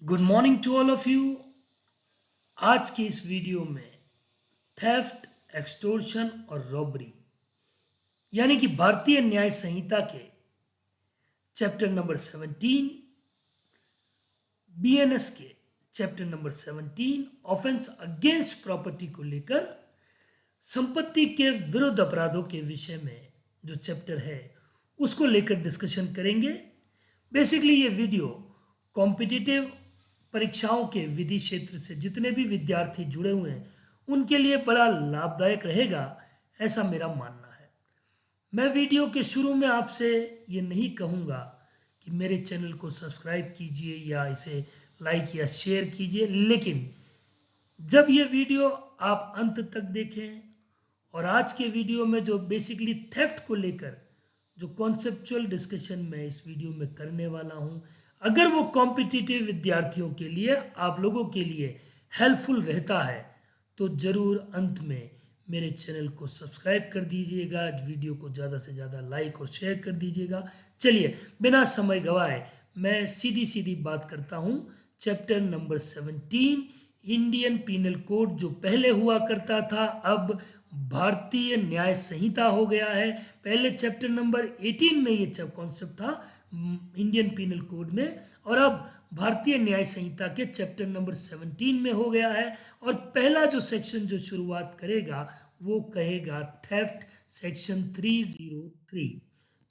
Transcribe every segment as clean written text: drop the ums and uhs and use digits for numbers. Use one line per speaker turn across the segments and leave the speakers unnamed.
Good morning to all of you. आज की इस वीडियो में थेफ्ट, एक्सटोर्शन और रॉबरी यानी कि भारतीय न्याय संहिता के चैप्टर नंबर 17, बीएनएस के chapter number 17 offence against property को लेकर संपत्ति के विरुद्ध अपराधों के विषय में जो चैप्टर है उसको लेकर डिस्कशन करेंगे। बेसिकली ये वीडियो कॉम्पिटिटिव परीक्षाओं के विधि क्षेत्र से जितने भी विद्यार्थी जुड़े हुए हैं उनके लिए बड़ा लाभदायक रहेगा, ऐसा मेरा मानना है। मैं वीडियो के शुरू में आपसे ये नहीं कहूँगा कि मेरे चैनल को सब्सक्राइब कीजिए या इसे लाइक या शेयर कीजिए, लेकिन जब ये वीडियो आप अंत तक देखें और आज के वीडियो में जो बेसिकली थेफ्ट को लेकर जो कॉन्सेप्चुअल डिस्कशन मैं इस वीडियो में करने वाला हूं, अगर वो कॉम्पिटिटिव विद्यार्थियों के लिए, आप लोगों के लिए हेल्पफुल रहता है तो जरूर अंत में मेरे चैनल को सब्सक्राइब कर दीजिएगा, वीडियो को ज़्यादा से ज़्यादा लाइक और शेयर कर दीजिएगा। चलिए बिना समय गवाए मैं सीधी सीधी बात करता हूं। Chapter number 17 Indian penal code जो पहले हुआ करता था अब भारतीय न्याय संहिता हो गया है। पहले चैप्टर नंबर 18 में ये कॉन्सेप्ट था इंडियन पीनल कोड में, और अब भारतीय न्याय संहिता के चैप्टर नंबर 17 में हो गया है। और पहला जो सेक्शन जो शुरुआत करेगा वो कहेगा थेफ्ट, सेक्शन 303।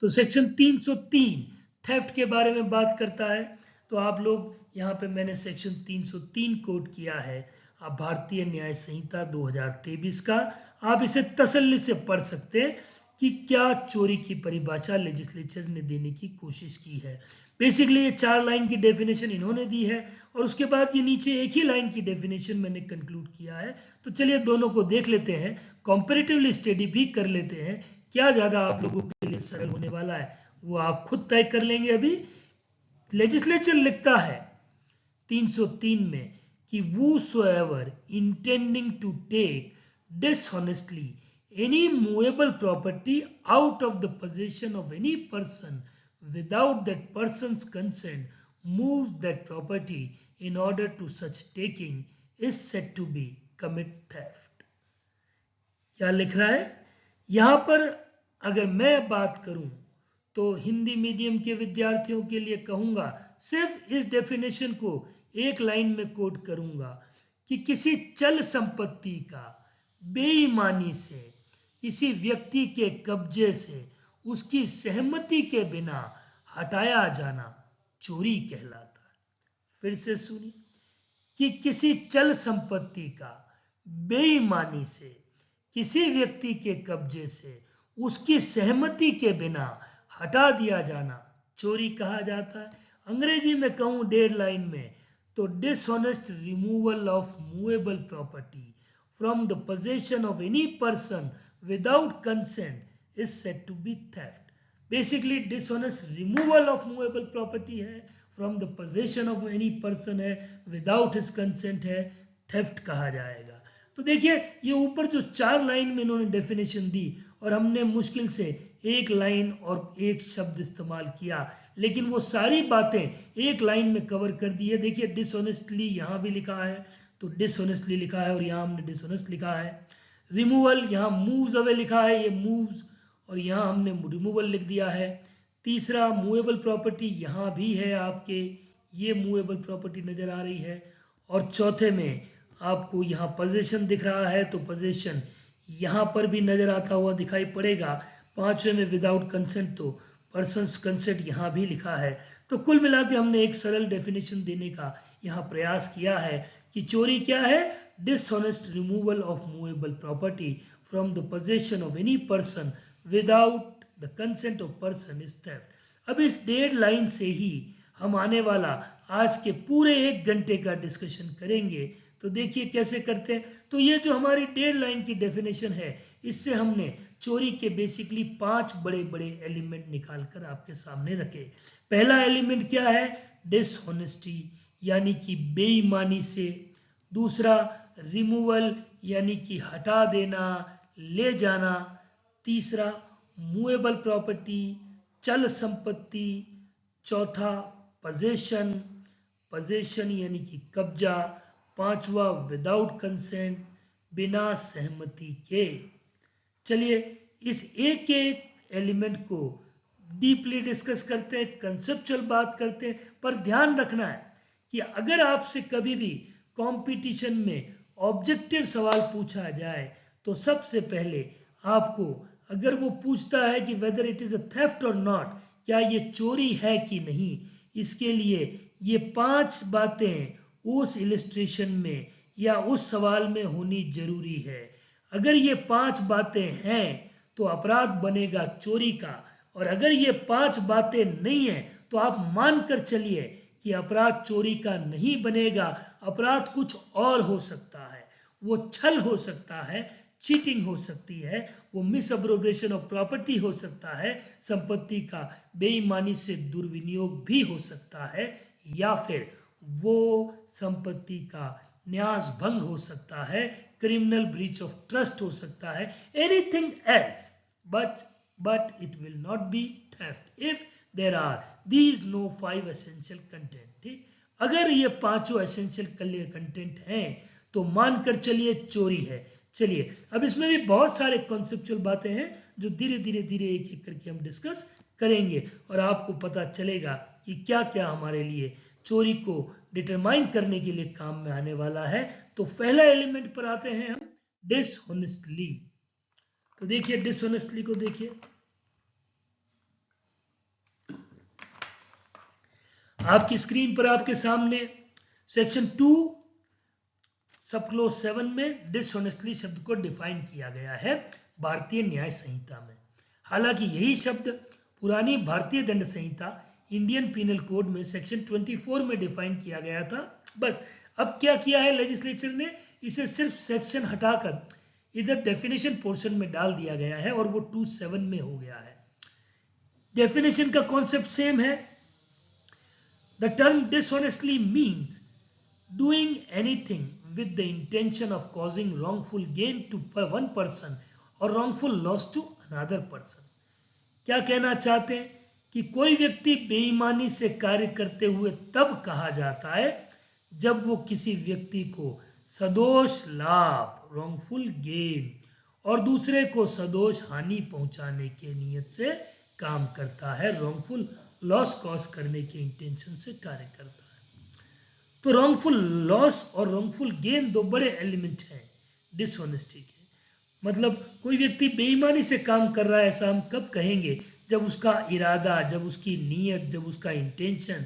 तो सेक्शन 303 थेफ्ट के बारे में बात करता है। तो आप लोग यहाँ पे मैंने सेक्शन 303 कोट किया है, आप भारतीय न्याय संहिता 2023 का, आप इसे तसल्ली से पढ़ सकते हैं कि क्या चोरी की परिभाषा लेजिस्लेचर ने देने की कोशिश की है। बेसिकली ये 4 लाइन की डेफिनेशन इन्होंने दी है और उसके बाद ये नीचे एक ही लाइन की डेफिनेशन मैंने कंक्लूड किया है। तो चलिए दोनों को देख लेते हैं, कंपैरेटिवली स्टडी भी कर लेते हैं, क्या ज़्यादा आप लोगों के लिए सरल होने वाला है वो आप खुद तय कर लेंगे। अभी लेजिस्लेचर लिखता है 303 में कि whosoever intending to take dishonestly any movable property out of the possession of any person without that person's consent moves that property in order to such taking is said to be commit theft। क्या लिख रहा है यहां पर? अगर मैं बात करूं तो हिंदी मीडियम के विद्यार्थियों के लिए कहूंगा, सिर्फ इस डेफिनेशन को एक लाइन में कोट करूंगा कि किसी चल संपत्ति का बेईमानी से किसी व्यक्ति के कब्जे से उसकी सहमति के बिना हटाया जाना चोरी कहलाता है। फिर से सुनिए कि किसी चल संपत्ति का बेईमानी से किसी व्यक्ति के कब्जे से उसकी सहमति के बिना हटा दिया जाना चोरी कहा जाता है। अंग्रेजी में कहूं डेढ़ लाइन में तो dishonest removal of movable property from the possession of any person without consent is said to be theft. Basically dishonest removal of movable property है, from the possession of any person है, without his consent है, theft कहा जाएगा। तो देखिए ये ऊपर जो 4 लाइन में इन्होंने डेफिनेशन दी और हमने मुश्किल से एक लाइन और एक शब्द इस्तेमाल किया, लेकिन वो सारी बातें एक लाइन में कवर कर दी है। देखिए डिसऑनेस्टली यहाँ भी लिखा है तो डिसऑनेस्टली लिखा है और यहाँ हमने डिसऑनेस्ट लिखा है। रिमूवल यहाँ मूव्स अवे लिखा है, ये मूव्स, और यहाँ हमने रिमूवल लिख दिया है। तीसरा मूवेबल प्रॉपर्टी यहाँ भी है आपके, ये मूवेबल प्रॉपर्टी नजर आ रही है। और चौथे में आपको यहाँ पोजेशन दिख रहा है तो पोजेशन यहाँ पर भी नजर आता हुआ दिखाई पड़ेगा। पांचवें में विदाउट कंसेंट तो पर्सन्स कंसेंट यहाँ भी लिखा है। तो कुल मिला के हमने एक सरल डेफिनेशन देने का यहाँ प्रयास किया है कि चोरी क्या है, dishonest removal of movable property from the possession of any person without the consent of person is theft. अब इस डेढ़ लाइन से ही हम आने वाला आज के पूरे 1 घंटे का डिस्कशन करेंगे। तो देखिए कैसे करते हैं। तो ये जो हमारी डेढ़ लाइन की डेफिनेशन है इससे हमने चोरी के बेसिकली 5 बड़े बड़े एलिमेंट निकाल कर आपके सामने रखे। पहला एलिमेंट क्या है, डिसऑनेस्टी यानी कि बेईमानी से। दूसरा रिमूवल यानी कि हटा देना, ले जाना। तीसरा मूवेबल प्रॉपर्टी, चल संपत्ति। चौथा पोजेशन। possession यानी कि कब्जा, पांचवा विदाउट कंसेंट, बिना सहमति के। चलिए इस एक के एक एलिमेंट को डीपली डिस्कस करते हैं, कंसेप्चुअल बात करते हैं, पर ध्यान रखना है कि अगर आपसे कभी भी कंपटीशन में ऑब्जेक्टिव सवाल पूछा जाए तो सबसे पहले आपको, अगर वो पूछता है कि whether it is a theft और नॉट, क्या ये चोरी है कि नहीं, इसके लिए ये 5 बातें उस इलिस्ट्रेशन में या उस सवाल में होनी जरूरी है। अगर ये 5 बातें हैं तो अपराध बनेगा चोरी का, और अगर ये 5 बातें नहीं है तो आप मान कर चलिए कि अपराध चोरी का नहीं बनेगा, अपराध कुछ और हो सकता है। वो छल हो सकता है, चीटिंग हो सकती है, वो मिसअप्रोप्रिएशन ऑफ प्रॉपर्टी हो सकता है, संपत्ति का बेईमानी से दुर्विनियोग भी हो सकता है, या फिर वो संपत्ति का न्यास भंग हो सकता है, क्रिमिनल ब्रीच ऑफ ट्रस्ट हो सकता है, anything else, but it will not be theft if there are these no 5 essential content। ठीक, अगर ये 5 एसेंशियल कंटेंट हैं तो मानकर चलिए चोरी है। चलिए अब इसमें भी बहुत सारे कॉन्सेप्चुअल बातें हैं जो धीरे धीरे एक एक करके हम डिस्कस करेंगे, और आपको पता चलेगा कि क्या क्या हमारे लिए चोरी को डिटरमाइन करने के लिए काम में आने वाला है। तो पहला एलिमेंट पर आते हैं हम, डिसऑनेस्टली। तो देखिए डिसऑनेस्टली को देखिए, आपकी स्क्रीन पर आपके सामने सेक्शन 2 सब क्लोज 7 में डिसऑनेस्टली शब्द को डिफाइन किया गया है भारतीय न्याय संहिता में। हालांकि यही शब्द पुरानी भारतीय दंड संहिता इंडियन पीनल कोड में सेक्शन 24 में डिफाइन किया गया था। बस अब क्या किया है लेजिस्लेचर ने, इसे सिर्फ सेक्शन हटाकर इधर डेफिनेशन पोर्शन में डाल दिया गया है और वो 27 में हो गया है। डेफिनेशन का कॉन्सेप्ट सेम है। The term dishonestly means doing anything with the intention of causing wrongful gain to one person or wrongful loss to another person। क्या कहना चाहते हैं कि कोई व्यक्ति बेईमानी से कार्य करते हुए तब कहा जाता है जब वो किसी व्यक्ति को सदोष लाभ, wrongful gain, और दूसरे को सदोष हानि पहुंचाने के नियत से काम करता है, wrongful लॉस कॉज करने के इंटेंशन से कार्य करता है। तो रॉन्गफुल लॉस और रॉन्गफुल गेन दो बड़े एलिमेंट हैं डिसऑनेस्टी के। मतलब कोई व्यक्ति बेईमानी से काम कर रहा है, ऐसा हम कब कहेंगे, जब उसका इरादा, जब उसकी नीयत, जब उसका इंटेंशन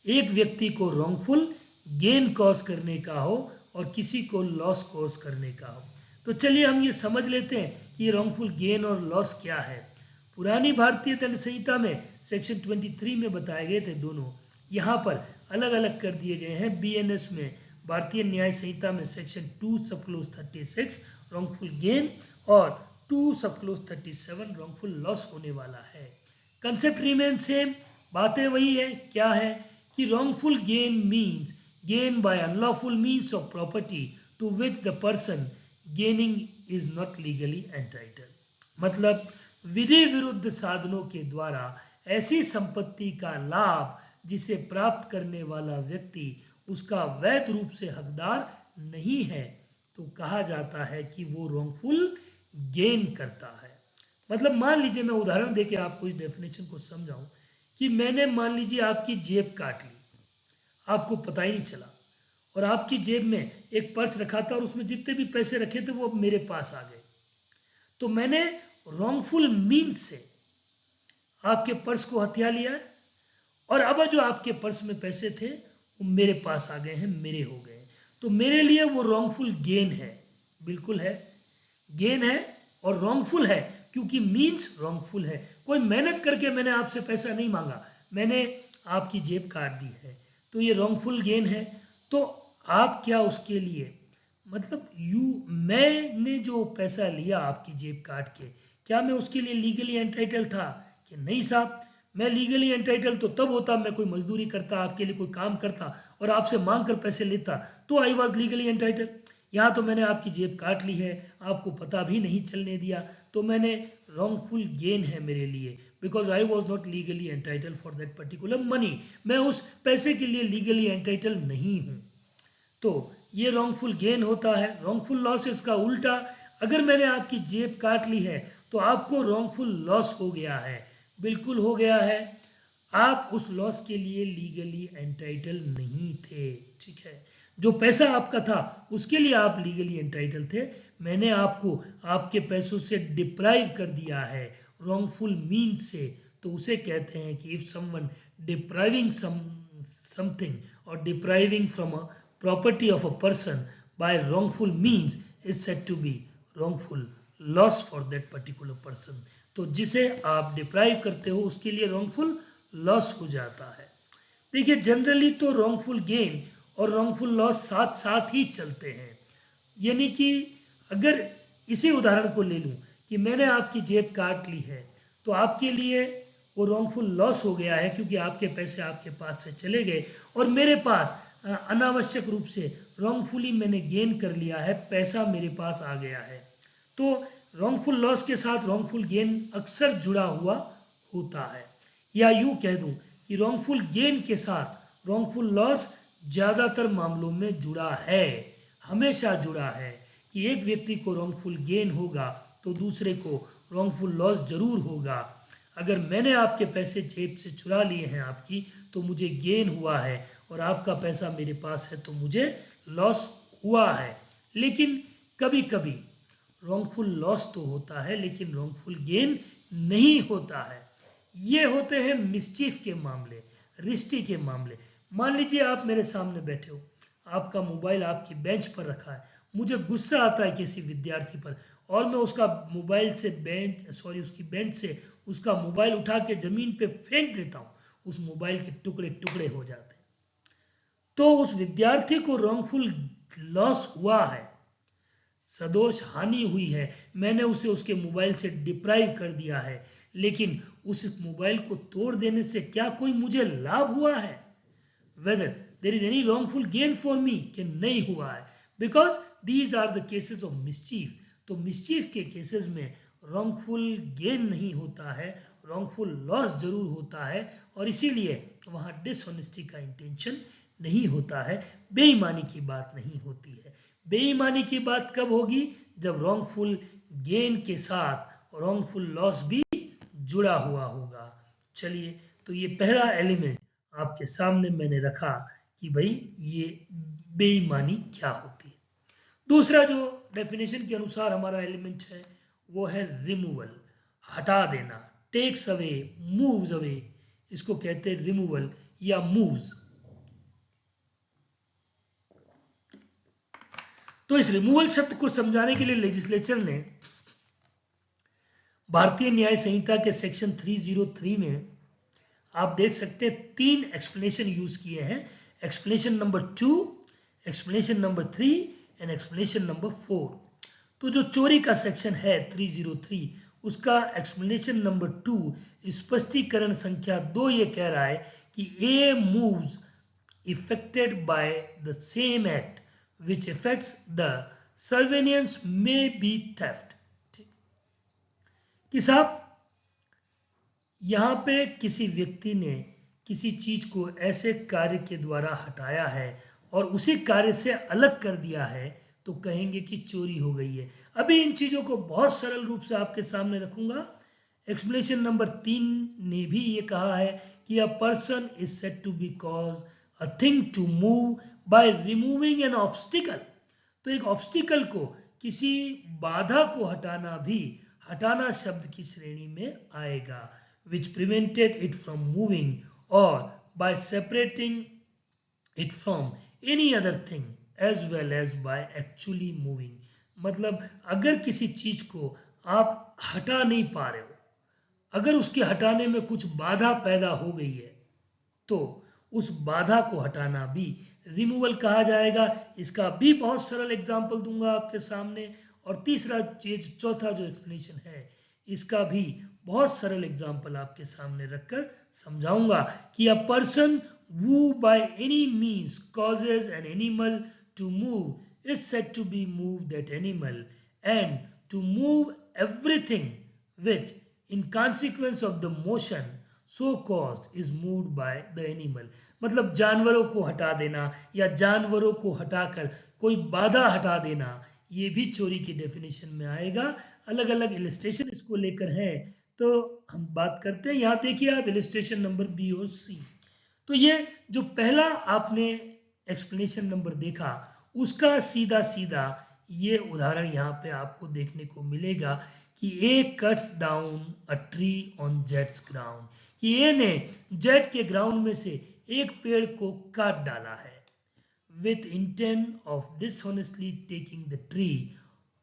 एक व्यक्ति को रॉन्गफुल गेन कॉज करने का हो और किसी को लॉस कॉज करने का हो। तो चलिए हम ये समझ लेते हैं कि ये रॉन्गफुल गेन और लॉस क्या है। पुरानी भारतीय दंड संहिता में सेक्शन 23 में बताए गए थे दोनों, यहाँ पर अलग अलग कर दिए गए हैं। बीएनएस में भारतीय न्याय संहिता में सेक्शन 2 सब क्लोज 36 रॉन्गफुल गेन और 2 सब क्लोज 37 रॉन्गफुल लॉस होने वाला है। कंसेप्ट रिमेन सेम, बातें वही है। क्या है कि wrongful gain means gain by unlawful means of property to which the person gaining is not legally entitled. मतलब विधि विरुद्ध साधनों के द्वारा ऐसी संपत्ति का लाभ जिसे प्राप्त करने वाला व्यक्ति उसका वैध रूप से हकदार नहीं है, तो कहा जाता है कि वो रॉन्गफुल गेन करता है। मतलब मान लीजिए, मैं उदाहरण देके आपको इस डेफिनेशन को समझाऊं कि मैंने मान लीजिए आपकी जेब काट ली, आपको पता ही नहीं चला, और आपकी जेब में एक पर्स रखा था और उसमें जितने भी पैसे रखे थे वो मेरे पास आ गए। तो मैंने रॉन्गफुल मीन्स से आपके पर्स को हथिया लिया है, और अब जो आपके पर्स में पैसे थे वो मेरे पास आ गए हैं, मेरे हो गए। तो मेरे लिए वो रॉन्गफुल गेन है, बिल्कुल है, गेन है और रॉन्गफुल है, क्योंकि मीन्स रॉन्गफुल है। कोई मेहनत करके मैंने आपसे पैसा नहीं मांगा, मैंने आपकी जेब काट दी है, तो ये रॉन्गफुल गेन है। तो आप क्या उसके लिए, मतलब मैंने जो पैसा लिया आपकी जेब काट के, क्या मैं उसके लिए लीगली एंटाइटल था कि नहीं साहब? मैं लीगली एंटाइटल तो तब होता मैं कोई मजदूरी करता, आपके लिए कोई काम करता और आपसे मांग कर पैसे लेता, तो आई वॉज लीगली एंटाइटल। यहाँ तो मैंने आपकी जेब काट ली है, आपको पता भी नहीं चलने दिया, तो मैंने रॉन्गफुल गेन है मेरे लिए, because I was not legally entitle for that particular money, मैं उस पैसे के लिए लीगली एंटाइटल नहीं हूं। तो ये रॉन्गफुल गेन होता है। रॉन्गफुल लॉस इसका उल्टा, अगर मैंने आपकी जेब काट ली है तो आपको रॉन्गफुल लॉस हो गया है, बिल्कुल हो गया है। आप उस लॉस के लिए लीगली एंटाइटल नहीं थे, ठीक है। जो पैसा आपका था उसके लिए आप लीगली एंटाइटल थे, मैंने आपको आपके पैसों से डिप्राइव कर दिया है रॉन्गफुल मीन्स से, तो उसे कहते हैं कि इफ समवन डिप्राइविंग समथिंग और depriving from a property of a person by wrongful means is said to be wrongful loss for that particular person। तो जिसे आप डिप्राइव करते हो उसके लिए wrongful loss हो जाता है। देखिए जनरली तो wrongful gain और wrongful loss साथ साथ ही चलते हैं, यानी कि अगर इसी उदाहरण को ले लूं कि मैंने आपकी जेब काट ली है तो आपके लिए वो रॉन्गफुल लॉस हो गया है क्योंकि आपके पैसे आपके पास से चले गए और मेरे पास अनावश्यक रूप से रॉन्गफुली मैंने गेन कर लिया है, पैसा मेरे पास आ गया है। तो रॉन्गफुल लॉस के साथ रॉन्गफुल गेन अक्सर जुड़ा हुआ होता है, या यूं कह दूं कि रॉन्गफुल गेन के साथ रॉन्गफुल लॉस ज्यादातर मामलों में जुड़ा है, हमेशा जुड़ा है कि एक व्यक्ति को रॉन्गफुल गेन होगा तो दूसरे को रॉन्गफुल लॉस जरूर होगा। अगर मैंने आपके पैसे जेब से चुरा लिए हैं आपकी तो मुझे गेन हुआ है और आपका पैसा मेरे पास है तो मुझे लॉस हुआ है। लेकिन कभी कभी रॉन्गफुल लॉस तो होता है लेकिन रॉन्गफुल गेन नहीं होता है। ये होते हैं मिसचीफ के मामले, रिश्ती के मामले। मान लीजिए आप मेरे सामने बैठे हो, आपका मोबाइल आपकी बेंच पर रखा है, मुझे गुस्सा आता है किसी विद्यार्थी पर और मैं उसका मोबाइल से उसकी बेंच से उसका मोबाइल उठा के जमीन पे फेंक देता हूं, उस मोबाइल के टुकड़े टुकड़े हो जाते हैं। तो उस विद्यार्थी को रॉन्गफुल लॉस हुआ है, सदोष हानि हुई है, मैंने उसे उसके मोबाइल से डिप्राइव कर दिया है, लेकिन उस मोबाइल को तोड़ देने से क्या कोई मुझे लाभ हुआ है? Whether there is any wrongful gain for me, कि नहीं हुआ है, because these are the cases of mischief. तो मिसचीफ के केसेस में रॉन्गफुल गेन नहीं होता है, रॉन्गफुल लॉस जरूर होता है, और इसीलिए वहां डिसऑनेस्टी का इंटेंशन नहीं होता है, बेईमानी की बात नहीं होती है। बेईमानी की बात कब होगी? जब रॉन्गफुल गेन के साथ रॉन्गफुल लॉस भी जुड़ा हुआ होगा। चलिए, तो ये पहला एलिमेंट आपके सामने मैंने रखा कि भाई ये बेईमानी क्या होती है। दूसरा जो डेफिनेशन के अनुसार हमारा एलिमेंट है वो है रिमूवल, हटा देना, टेक्स अवे, मूव्स अवे, इसको कहते हैं रिमूवल या मूव्स। तो इस रिमूवल शब्द को समझाने के लिए लेजिस्लेचर ने भारतीय न्याय संहिता के सेक्शन 303 में आप देख सकते हैं 3 एक्सप्लेनेशन यूज किए हैं, explanation number 2, explanation number 3 and explanation number 4। तो जो चोरी का सेक्शन है 303, उसका एक्सप्लेनेशन नंबर 2 स्पष्टीकरण संख्या 2 ये कह रहा है कि A moves affected by the same act which affects the surveillance may be theft। ठीक कि साहब यहां पे किसी व्यक्ति ने किसी चीज को ऐसे कार्य के द्वारा हटाया है और उसी कार्य से अलग कर दिया है तो कहेंगे कि चोरी हो गई है। अभी इन चीजों को बहुत सरल रूप से आपके सामने रखूंगा। एक्सप्लेनेशन नंबर 3 ने भी ये कहा है कि a person is said to be cause a thing to move by removing an obstacle. तो एक ऑब्स्टिकल को, किसी बाधा को हटाना भी हटाना शब्द की श्रेणी में आएगा, which prevented it from moving or by separating it from any other thing as well as by actually moving। मतलब अगर किसी चीज को आप हटा नहीं पा रहे हो, अगर उसके हटाने में कुछ बाधा पैदा हो गई है तो उस बाधा को हटाना भी रिमूवल कहा जाएगा। इसका भी बहुत सरल एग्जांपल दूंगा आपके सामने। और तीसरा चीज, चौथा जो एक्सप्लेनेशन है, इसका भी बहुत सरल एग्जांपल आपके सामने रखकर समझाऊंगा कि a person who by any means causes an animal to move is said to be move that animal, and to move everything which in consequence of the motion so caused is moved by the animal. मतलब जानवरों को हटा देना या जानवरों को हटाकर कोई बाधा हटा देना, ये भी चोरी की डेफिनेशन में आएगा। अलग अलग इलिस्ट्रेशन इसको लेकर हैं, तो हम बात करते हैं। यहाँ देखिए आप इलिस्ट्रेशन नंबर बी और सी। तो ये जो पहला आपने एक्सप्लेनेशन नंबर देखा, उसका सीधा सीधा ये उदाहरण यहाँ पे आपको देखने को मिलेगा कि A cuts down a tree on जेट्स ग्राउंड, कि ए ने जेट के ग्राउंड में से एक पेड़ को काट डाला है with intent of dishonestly taking the tree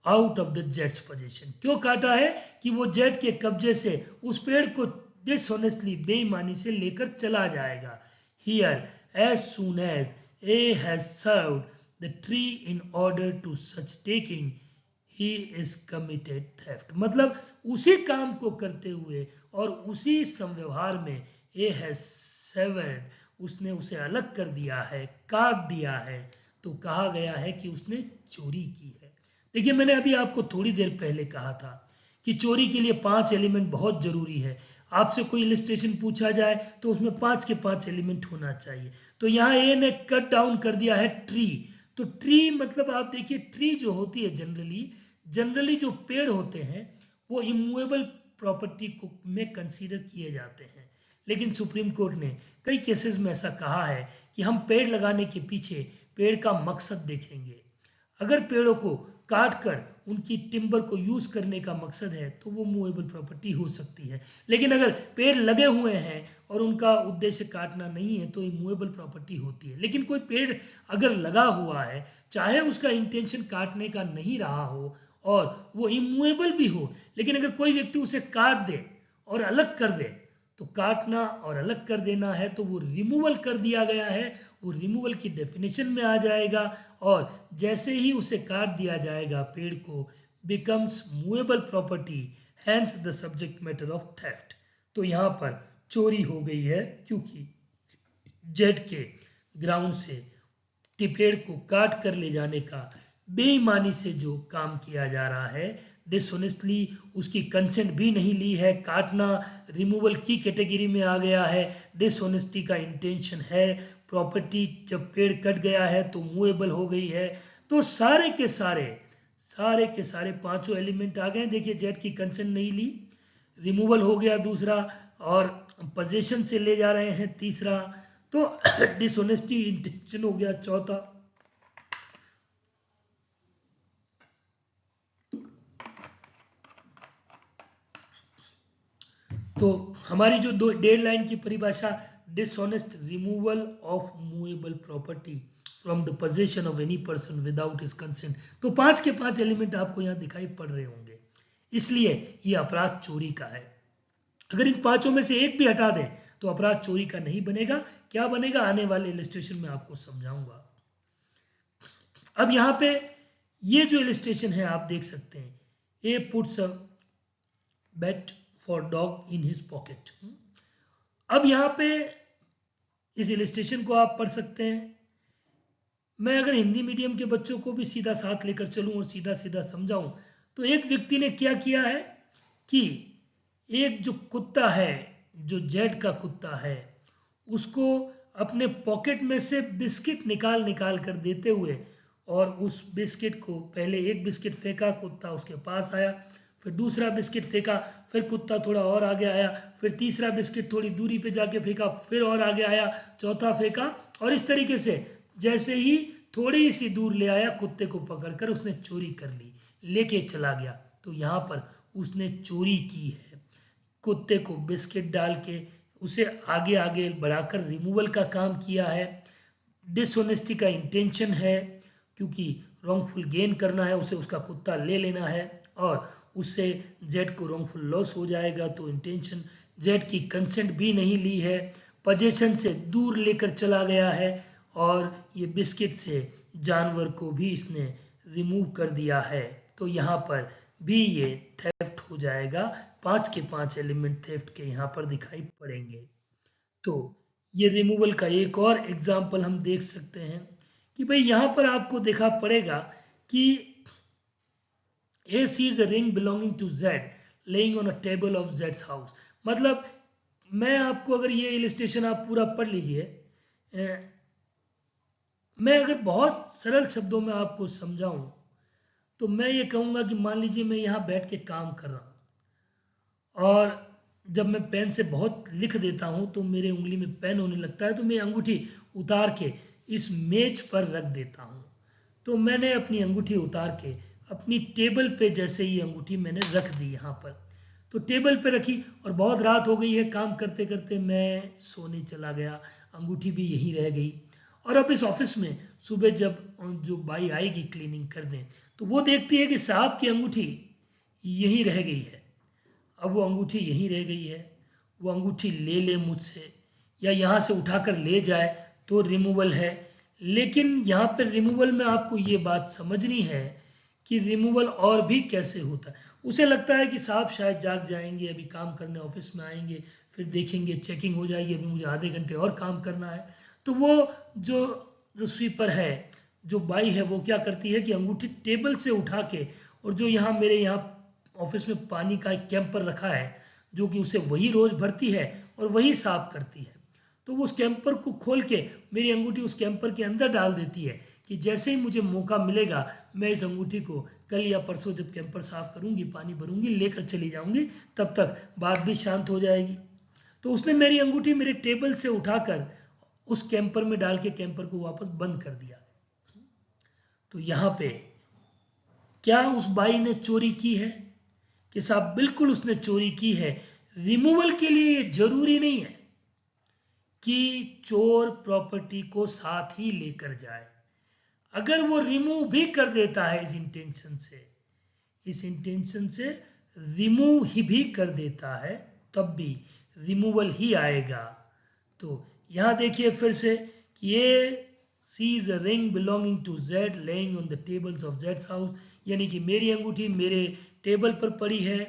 out of the jets position. क्यों काटा है? कि वो जेट के कब्जे से उस पेड़ को डिसऑनेस्टली, बेईमानी से लेकर चला जाएगा। Here as soon as A has severed the tree in order to such taking he is committed theft। मतलब उसी काम को करते हुए और उसी संव्यवहार में ए हैज severed, उसने उसे अलग कर दिया है, काट दिया है, तो कहा गया है कि उसने चोरी की है। देखिए मैंने अभी आपको थोड़ी देर पहले कहा था कि चोरी के लिए 5 एलिमेंट बहुत जरूरी है। आपसे कोई इलिस्ट्रेशन पूछा जाए तो उसमें 5 के 5 एलिमेंट होना चाहिए। तो यहाँ ए ने कट डाउन कर दिया है ट्री। तो ट्री मतलब आप देखिए, ट्री जो होती है जनरली जो पेड़ होते हैं वो इमूवेबल प्रॉपर्टी को में कंसीडर किए जाते हैं। लेकिन सुप्रीम कोर्ट ने कई केसेस में ऐसा कहा है कि हम पेड़ लगाने के पीछे पेड़ का मकसद देखेंगे। अगर पेड़ों को काट कर उनकी टिम्बर को यूज करने का मकसद है तो वो मूवेबल प्रॉपर्टी हो सकती है। लेकिन अगर पेड़ लगे हुए हैं और उनका उद्देश्य काटना नहीं है तो इमूवेबल प्रॉपर्टी होती है। लेकिन कोई पेड़ अगर लगा हुआ है, चाहे उसका इंटेंशन काटने का नहीं रहा हो और वो इमूवेबल भी हो, लेकिन अगर कोई व्यक्ति उसे काट दे और अलग कर दे, तो काटना और अलग कर देना है तो वो रिमूवल कर दिया गया है, वो रिमूवल की डेफिनेशन में आ जाएगा। और जैसे ही उसे काट दिया जाएगा पेड़ को, becomes movable property, hence the subject matter of theft. तो यहाँ पर चोरी हो गई है क्योंकि जेट के ग्राउंड से पेड़ को काट कर ले जाने का बेईमानी से जो काम किया जा रहा है, डिसऑनेस्टली, उसकी कंसेंट भी नहीं ली है, काटना रिमूवल की कैटेगरी में आ गया है, डिसऑनेस्टी का इंटेंशन है, प्रॉपर्टी जब पेड़ कट गया है तो मूवेबल हो गई है। तो सारे के सारे पांचों एलिमेंट आ गए। देखिए जेट की कंसेंट नहीं ली, रिमूवल हो गया दूसरा, और पोजीशन से ले जा रहे हैं तीसरा, तो डिसऑनेस्टी इंटेंशन हो गया चौथा। तो हमारी जो दो डेडलाइन की परिभाषा, dishonest removal of movable property from the position of any person without his consent. तो 5 के 5 एलिमेंट आपको यहाँ दिखाई पड़ रहे होंगे, इसलिए ये अपराध चोरी का है। अगर इन पांचों में से एक भी हटा दें तो अपराध चोरी का नहीं बनेगा। क्या बनेगा, आने वाले इलिस्ट्रेशन में आपको समझाऊंगा। अब यहाँ पे ये जो इलिस्ट्रेशन है आप देख सकते हैं, A puts a bait for dog in his pocket. अब यहाँ पे इस इलिस्ट्रेशन को आप पढ़ सकते हैं। मैं अगर हिंदी मीडियम के बच्चों को भी सीधा साथ लेकर चलूं और सीधा सीधा समझाऊं, तो एक व्यक्ति ने क्या किया है कि एक जो कुत्ता है, जो जेट का कुत्ता है, उसको अपने पॉकेट में से बिस्किट निकाल निकाल कर देते हुए, और उस बिस्किट को पहले एक बिस्किट फेंका, कुत्ता उसके पास आया, फिर दूसरा बिस्किट फेंका, फिर कुत्ता थोड़ा और आगे आया, फिर तीसरा बिस्किट थोड़ी दूरी पे जाके फेंका, फिर और आगे आया, चौथा फेंका, और इस तरीके से जैसे ही थोड़ी सी दूर ले आया, कुत्ते को पकड़कर उसने चोरी कर ली, लेके चला गया। तो यहाँ पर उसने चोरी की है, कुत्ते को बिस्किट डाल के उसे आगे आगे बढ़ाकर रिमूवल का काम किया है। डिसऑनेस्टी का इंटेंशन है, क्योंकि रॉन्गफुल गेन करना है, उसे उसका कुत्ता ले लेना है और उससे जेट को रॉन्गफुल लॉस हो जाएगा, तो इंटेंशन। जेट की कंसेंट भी नहीं ली है, पोजीशन से दूर लेकर चला गया है, और ये बिस्किट से जानवर को भी इसने रिमूव कर दिया है। तो यहाँ पर भी ये थेफ्ट हो जाएगा। 5 के 5 एलिमेंट थेफ्ट के यहाँ पर दिखाई पड़ेंगे। तो ये रिमूवल का एक और एग्जाम्पल हम देख सकते हैं कि भाई यहाँ पर आपको देखा पड़ेगा कि A sees a ring belonging to Z laying on a table of Z's house। मतलब मैं आपको अगर ये इलस्ट्रेशन आप पूरा पढ़ लीजिए, मैं अगर बहुत सरल शब्दों में आपको समझाऊं तो मैं ये कहूँगा कि मान लीजिए मैं यहाँ बैठ के काम कर रहा हूँ और जब मैं पेन से बहुत लिख देता हूँ तो मेरे उंगली में पेन होने लगता है, तो मैं अंगूठी उतार के इस मेज पर रख देता हूँ। तो मैंने अपनी अंगूठी उतार के अपनी टेबल पे जैसे ही अंगूठी मैंने रख दी यहाँ पर, तो टेबल पे रखी और बहुत रात हो गई है, काम करते करते मैं सोने चला गया, अंगूठी भी यहीं रह गई। और अब इस ऑफिस में सुबह जब जो बाई आएगी क्लीनिंग करने, तो वो देखती है कि साहब की अंगूठी यहीं रह गई है। अब वो अंगूठी यहीं रह गई है, वो अंगूठी ले ले मुझसे या यहाँ से उठाकर ले जाए तो रिमूवल है। लेकिन यहाँ पर रिमूवल में आपको ये बात समझनी है कि रिमूवल और भी कैसे होता है। उसे लगता है कि साहब शायद जाग जाएंगे, अभी काम करने ऑफिस में आएंगे, फिर देखेंगे चेकिंग हो जाएगी, अभी मुझे आधे घंटे और काम करना है। तो वो जो स्वीपर है, जो बाई है, वो क्या करती है कि अंगूठी टेबल से उठा के, और जो यहाँ मेरे यहाँ ऑफिस में पानी का एक कैंपर रखा है जो कि उसे वही रोज भरती है और वही साफ करती है, तो वो उस कैंपर को खोल के मेरी अंगूठी उस कैंपर के अंदर डाल देती है कि जैसे ही मुझे मौका मिलेगा मैं इस अंगूठी को कल या परसों जब कैंपर साफ करूंगी, पानी भरूंगी, लेकर चली जाऊंगी, तब तक बात भी शांत हो जाएगी। तो उसने मेरी अंगूठी मेरे टेबल से उठाकर उस कैंपर में डाल के कैंपर को वापस बंद कर दिया। तो यहाँ पे क्या उस बाई ने चोरी की है? कि साहब बिल्कुल उसने चोरी की है। रिमूवल के लिए ये जरूरी नहीं है कि चोर प्रॉपर्टी को साथ ही लेकर जाए। अगर वो रिमूव भी कर देता है इस इंटेंशन से रिमूव ही भी कर देता है, तब भी रिमूवल ही आएगा। तो यहां देखिए फिर से कि ये sees a ring belonging to Z laying on the tables of Z's house, यानी कि मेरी अंगूठी मेरे टेबल पर पड़ी है।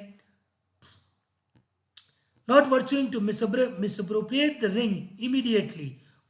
Not virtuing to misappropriate the ring immediately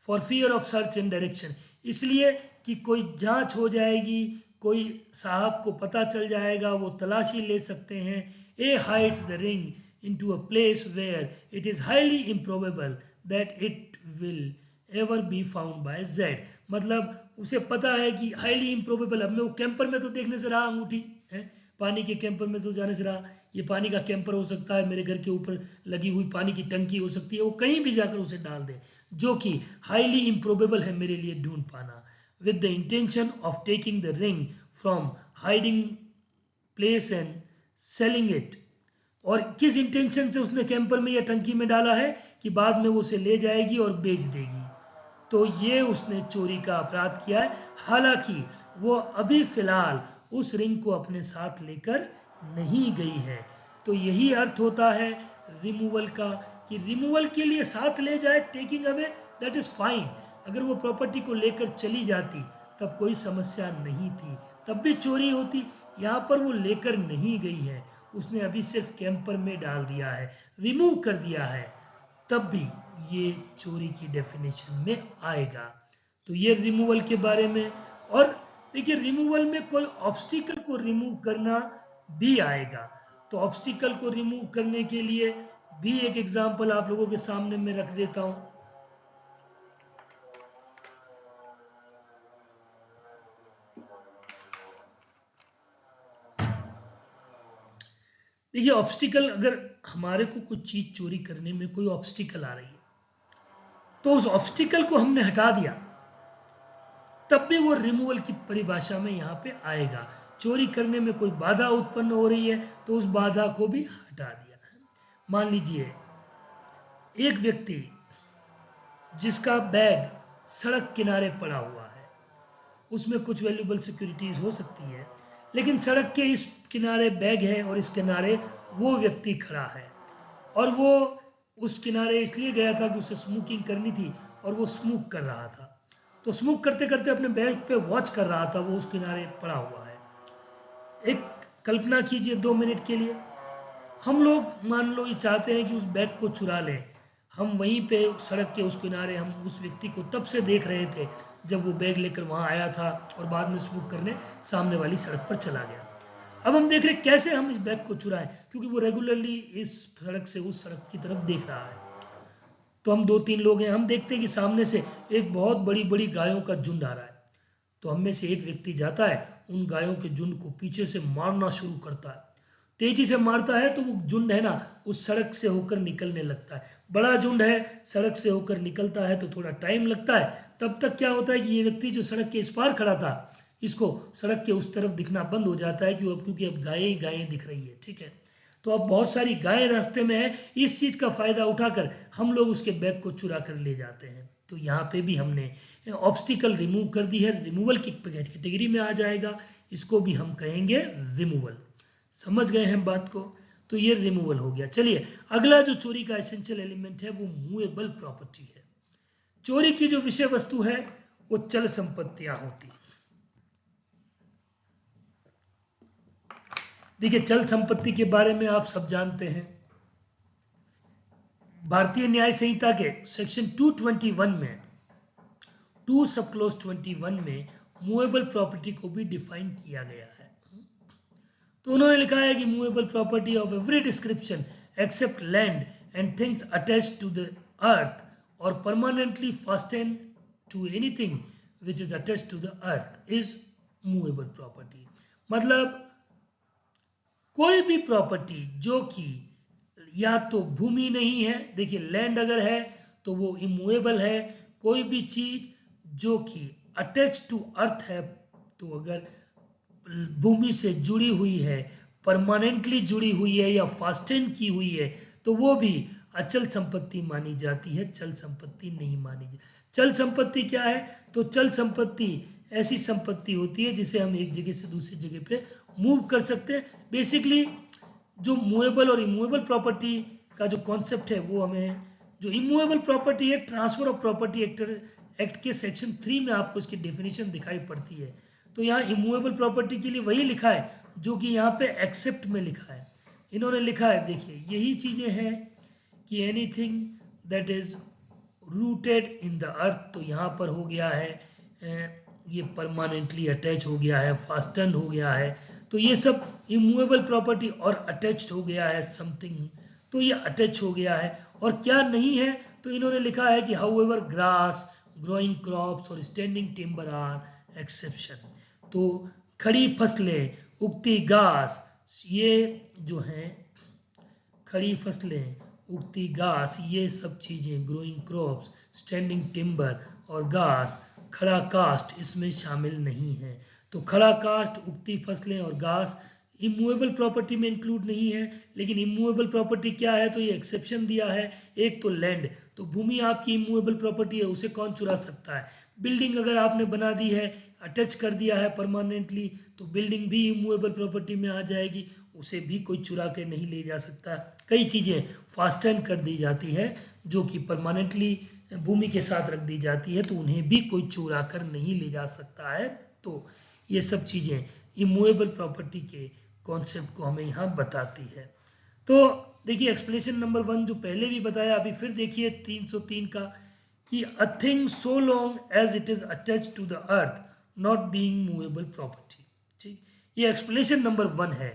for fear of search and direction, इसलिए कि कोई जांच हो जाएगी, कोई साहब को पता चल जाएगा, वो तलाशी ले सकते हैं। A hides the ring into a place where it is highly improbable that it will ever be found by Z, मतलब उसे पता है कि हाईली इम्प्रोबेबल, अब मैं वो कैंपर में तो देखने से रहा अंगूठी है, पानी के कैंपर में तो जाने से रहा, ये पानी का कैंपर हो सकता है, मेरे घर के ऊपर लगी हुई पानी की टंकी हो सकती है, वो कहीं भी जाकर उसे डाल दे, जो कि हाईली इम्प्रोबेबल है मेरे लिए ढूंढ पाना। With the intention of taking the ring from hiding place and selling it, और किस इंटेंशन से उसने कैंपर में या टंकी में डाला है कि बाद में वो उसे ले जाएगी और बेच देगी। तो ये उसने चोरी का अपराध किया है। हालांकि वो अभी फिलहाल उस रिंग को अपने साथ लेकर नहीं गई है। तो यही अर्थ होता है रिमूवल का, कि रिमूवल के लिए साथ ले जाए, taking away, that is fine. अगर वो प्रॉपर्टी को लेकर चली जाती तब कोई समस्या नहीं थी, तब भी चोरी होती। यहाँ पर वो लेकर नहीं गई है, उसने अभी सिर्फ कैंपर में डाल दिया है, रिमूव कर दिया है, तब भी ये चोरी की डेफिनेशन में आएगा। तो ये रिमूवल के बारे में। और देखिए रिमूवल में कोई ऑब्स्टिकल को रिमूव करना भी आएगा। तो ऑब्स्टिकल को रिमूव करने के लिए भी एक एग्जांपल आप लोगों के सामने में रख देता हूं। देखिए ऑब्स्टिकल, अगर हमारे को कुछ चीज चोरी करने में कोई ऑब्स्टिकल आ रही है तो उस ऑब्स्टिकल को हमने हटा दिया, तब भी वो रिमूवल की परिभाषा में यहाँ पे आएगा। चोरी करने में कोई बाधा उत्पन्न हो रही है तो उस बाधा को भी हटा दिया। मान लीजिए एक व्यक्ति जिसका बैग सड़क किनारे पड़ा हुआ है, उसमें कुछ वैल्यूएबल सिक्योरिटीज हो सकती है, लेकिन सड़क के इस किनारे बैग है और इस किनारे वो व्यक्ति खड़ा है, और वो उस किनारे इसलिए गया था कि उसे स्मोकिंग करनी थी और वो स्मोक कर रहा था। तो स्मोक करते करते अपने बैग पे वॉच कर रहा था, वो उस किनारे पड़ा हुआ है। एक कल्पना कीजिए 2 मिनट के लिए, हम लोग मान लो ये चाहते हैं कि उस बैग को चुरा लें। हम वहीं पे सड़क के उस किनारे हम उस व्यक्ति को तब से देख रहे थे जब वो बैग लेकर वहां आया था और बाद में स्मोक करने सामने वाली सड़क पर चला गया। अब हम देख रहे हैं कैसे हम इस बैग को चुराएं, क्योंकि वो रेगुलरली इस सड़क से उस सड़क की तरफ देख रहा है। तो हम 2-3 लोग हैं, हम देखते हैं कि सामने से एक बहुत बड़ी बड़ी गायों का झुंड आ रहा है। तो हम में से एक व्यक्ति जाता है, उन गायों के झुंड को पीछे से मारना शुरू करता है। तेजी से मारता है तो वो झुंड है ना, उस सड़क से होकर निकलने लगता है। बड़ा झुंड है, सड़क से होकर निकलता है तो थोड़ा टाइम लगता है। तब तक क्या होता है कि ये व्यक्ति जो सड़क के इस पार खड़ा था, इसको सड़क के उस तरफ दिखना बंद हो जाता है, क्योंकि अब गायें ही गायें दिख रही है। ठीक है, तो अब बहुत सारी गायें रास्ते में है। इस चीज का फायदा उठाकर हम लोग उसके बैग को चुरा कर ले जाते हैं। तो यहाँ पे भी हमने ऑब्स्टिकल रिमूव कर दी है, रिमूवल की कैटेगरी में आ जाएगा। इसको भी हम कहेंगे रिमूवल। समझ गए हैं बात को? तो ये रिमूवल हो गया। चलिए, अगला जो चोरी का एसेंशियल एलिमेंट है वो मूवेबल प्रॉपर्टी है। चोरी की जो विषय वस्तु है वो चल संपत्तियां होती है। देखिए, चल संपत्ति के बारे में आप सब जानते हैं। भारतीय न्याय संहिता के सेक्शन 221 में 2 सब क्लोज 21 में मूवेबल प्रॉपर्टी को भी डिफाइन किया गया है। तो उन्होंने लिखा है कि movable property of every description except land and things attached to the earth और permanently fasten to anything which is attached to the earth is movable property. मतलब कोई भी प्रॉपर्टी जो कि या तो भूमि नहीं है, देखिए लैंड अगर है तो वो इमूवेबल है। कोई भी चीज जो कि अटैच टू अर्थ है, तो अगर भूमि से जुड़ी हुई है, परमानेंटली जुड़ी हुई है या फास्टेन की हुई है, तो वो भी अचल संपत्ति मानी जाती है, चल संपत्ति नहीं मानी जाती। चल संपत्ति क्या है? तो चल संपत्ति ऐसी संपत्ति होती है जिसे हम एक जगह से दूसरी जगह पे मूव कर सकते हैं। बेसिकली जो मूवेबल और इमूवेबल प्रॉपर्टी का जो कॉन्सेप्ट है वो हमें, जो इमूवेबल प्रॉपर्टी है, ट्रांसफर ऑफ प्रॉपर्टी एक्ट के सेक्शन 3 में आपको इसकी डेफिनेशन दिखाई पड़ती है। तो यहाँ इमूवेबल प्रॉपर्टी के लिए वही लिखा है जो कि यहाँ पे एक्सेप्ट में लिखा है। इन्होंने लिखा है, देखिए यही चीजें हैं कि anything that is rooted in the earth, तो यहाँ पर हो गया है ये परमानेंटली अटैच हो गया है, फास्टन हो गया है, तो ये सब इमूवेबल प्रॉपर्टी। और अटैच्ड हो गया है समथिंग, तो ये अटैच हो गया है। और क्या नहीं है? तो इन्होंने लिखा है कि हाउएवर ग्रास, ग्रोइंग क्रॉप्स और स्टैंडिंग टिम्बर आर एक्सेप्शन। तो खड़ी फसलें, उगती घास, ये जो हैं खड़ी फसलें, उगती घास, ये सब चीजें, ग्रोइंग क्रॉप्स, स्टैंडिंग टिम्बर और घास, खड़ा कास्ट इसमें शामिल नहीं है। तो खड़ा कास्ट, उगती फसलें और घास इमूवेबल प्रॉपर्टी में इंक्लूड नहीं है। लेकिन इमूवेबल प्रॉपर्टी क्या है? तो ये एक्सेप्शन दिया है। एक तो लैंड, तो भूमि आपकी इमूवेबल प्रॉपर्टी है, उसे कौन चुरा सकता है? बिल्डिंग अगर आपने बना दी है, अटैच कर दिया है परमानेंटली, तो बिल्डिंग भी इमूवेबल प्रॉपर्टी में आ जाएगी, उसे भी कोई चुरा के नहीं ले जा सकता। कई चीजें फास्टन कर दी जाती है जो कि परमानेंटली भूमि के साथ रख दी जाती है, तो उन्हें भी कोई चुरा कर नहीं ले जा सकता है। तो ये सब चीजें इमूवेबल प्रॉपर्टी के कॉन्सेप्ट को हमें यहाँ बताती है। तो देखिए, एक्सप्लेनेशन नंबर 1 जो पहले भी बताया, अभी फिर देखिए 303 का, कि a thing so long as it is attached to the earth not being movable property. ठीक, ये एक्सप्लेनेशन नंबर 1 है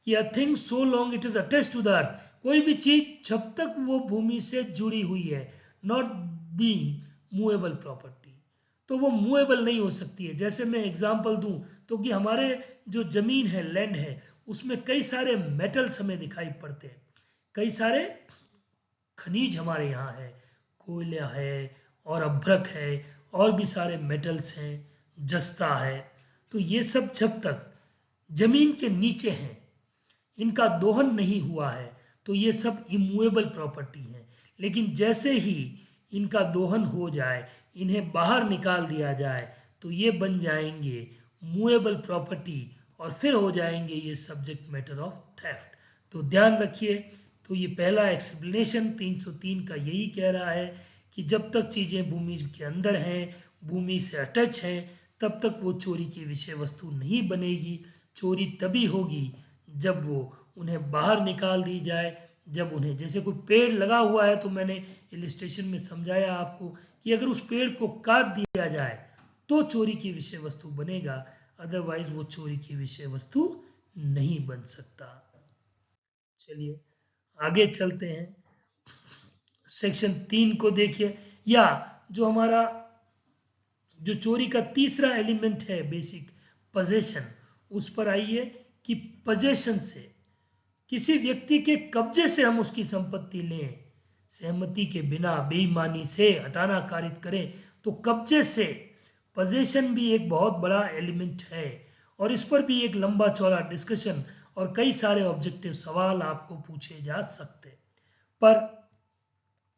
कि a thing so long it is attached to the earth, कोई भी चीज जब तक वो भूमि से जुड़ी हुई है, नॉट बीइंग मूवेबल प्रॉपर्टी, तो वो मूवेबल नहीं हो सकती है। जैसे मैं एग्जांपल दूं तो कि हमारे जो जमीन है, लैंड है, उसमें कई सारे मेटल्स हमें दिखाई पड़ते हैं, कई सारे खनिज हमारे यहाँ है, कोयला है और अभ्रक है और भी सारे मेटल्स हैं, जस्ता है। तो ये सब जब तक जमीन के नीचे हैं, इनका दोहन नहीं हुआ है, तो ये सब इमूवेबल प्रॉपर्टी है। लेकिन जैसे ही इनका दोहन हो जाए, इन्हें बाहर निकाल दिया जाए, तो ये बन जाएंगे मूवेबल प्रॉपर्टी और फिर हो जाएंगे ये सब्जेक्ट मैटर ऑफ थेफ्ट। तो ध्यान रखिए, तो ये पहला एक्सप्लेनेशन 303 का यही कह रहा है कि जब तक चीजें भूमि के अंदर हैं, भूमि से अटैच हैं, तब तक वो चोरी की विषय वस्तु नहीं बनेगी। चोरी तभी होगी जब वो उन्हें बाहर निकाल दी जाए, जब उन्हें, जैसे कोई पेड़ लगा हुआ है, तो मैंने इलिस्ट्रेशन में समझाया आपको कि अगर उस पेड़ को काट दिया जाए तो चोरी की विषय वस्तु बनेगा, अदरवाइज वो चोरी की विषय वस्तु नहीं बन सकता। चलिए आगे चलते हैं, सेक्शन 3 को देखिए, या जो हमारा जो चोरी का तीसरा एलिमेंट है बेसिक पोजेशन, उस पर आइए कि पोजेशन से किसी व्यक्ति के कब्जे से हम उसकी संपत्ति लें, सहमति के बिना बेईमानी से हटाना कारित करें, तो कब्जे से पोजेशन भी एक बहुत बड़ा एलिमेंट है और इस पर भी एक लंबा चौड़ा डिस्कशन और कई सारे ऑब्जेक्टिव सवाल आपको पूछे जा सकते। पर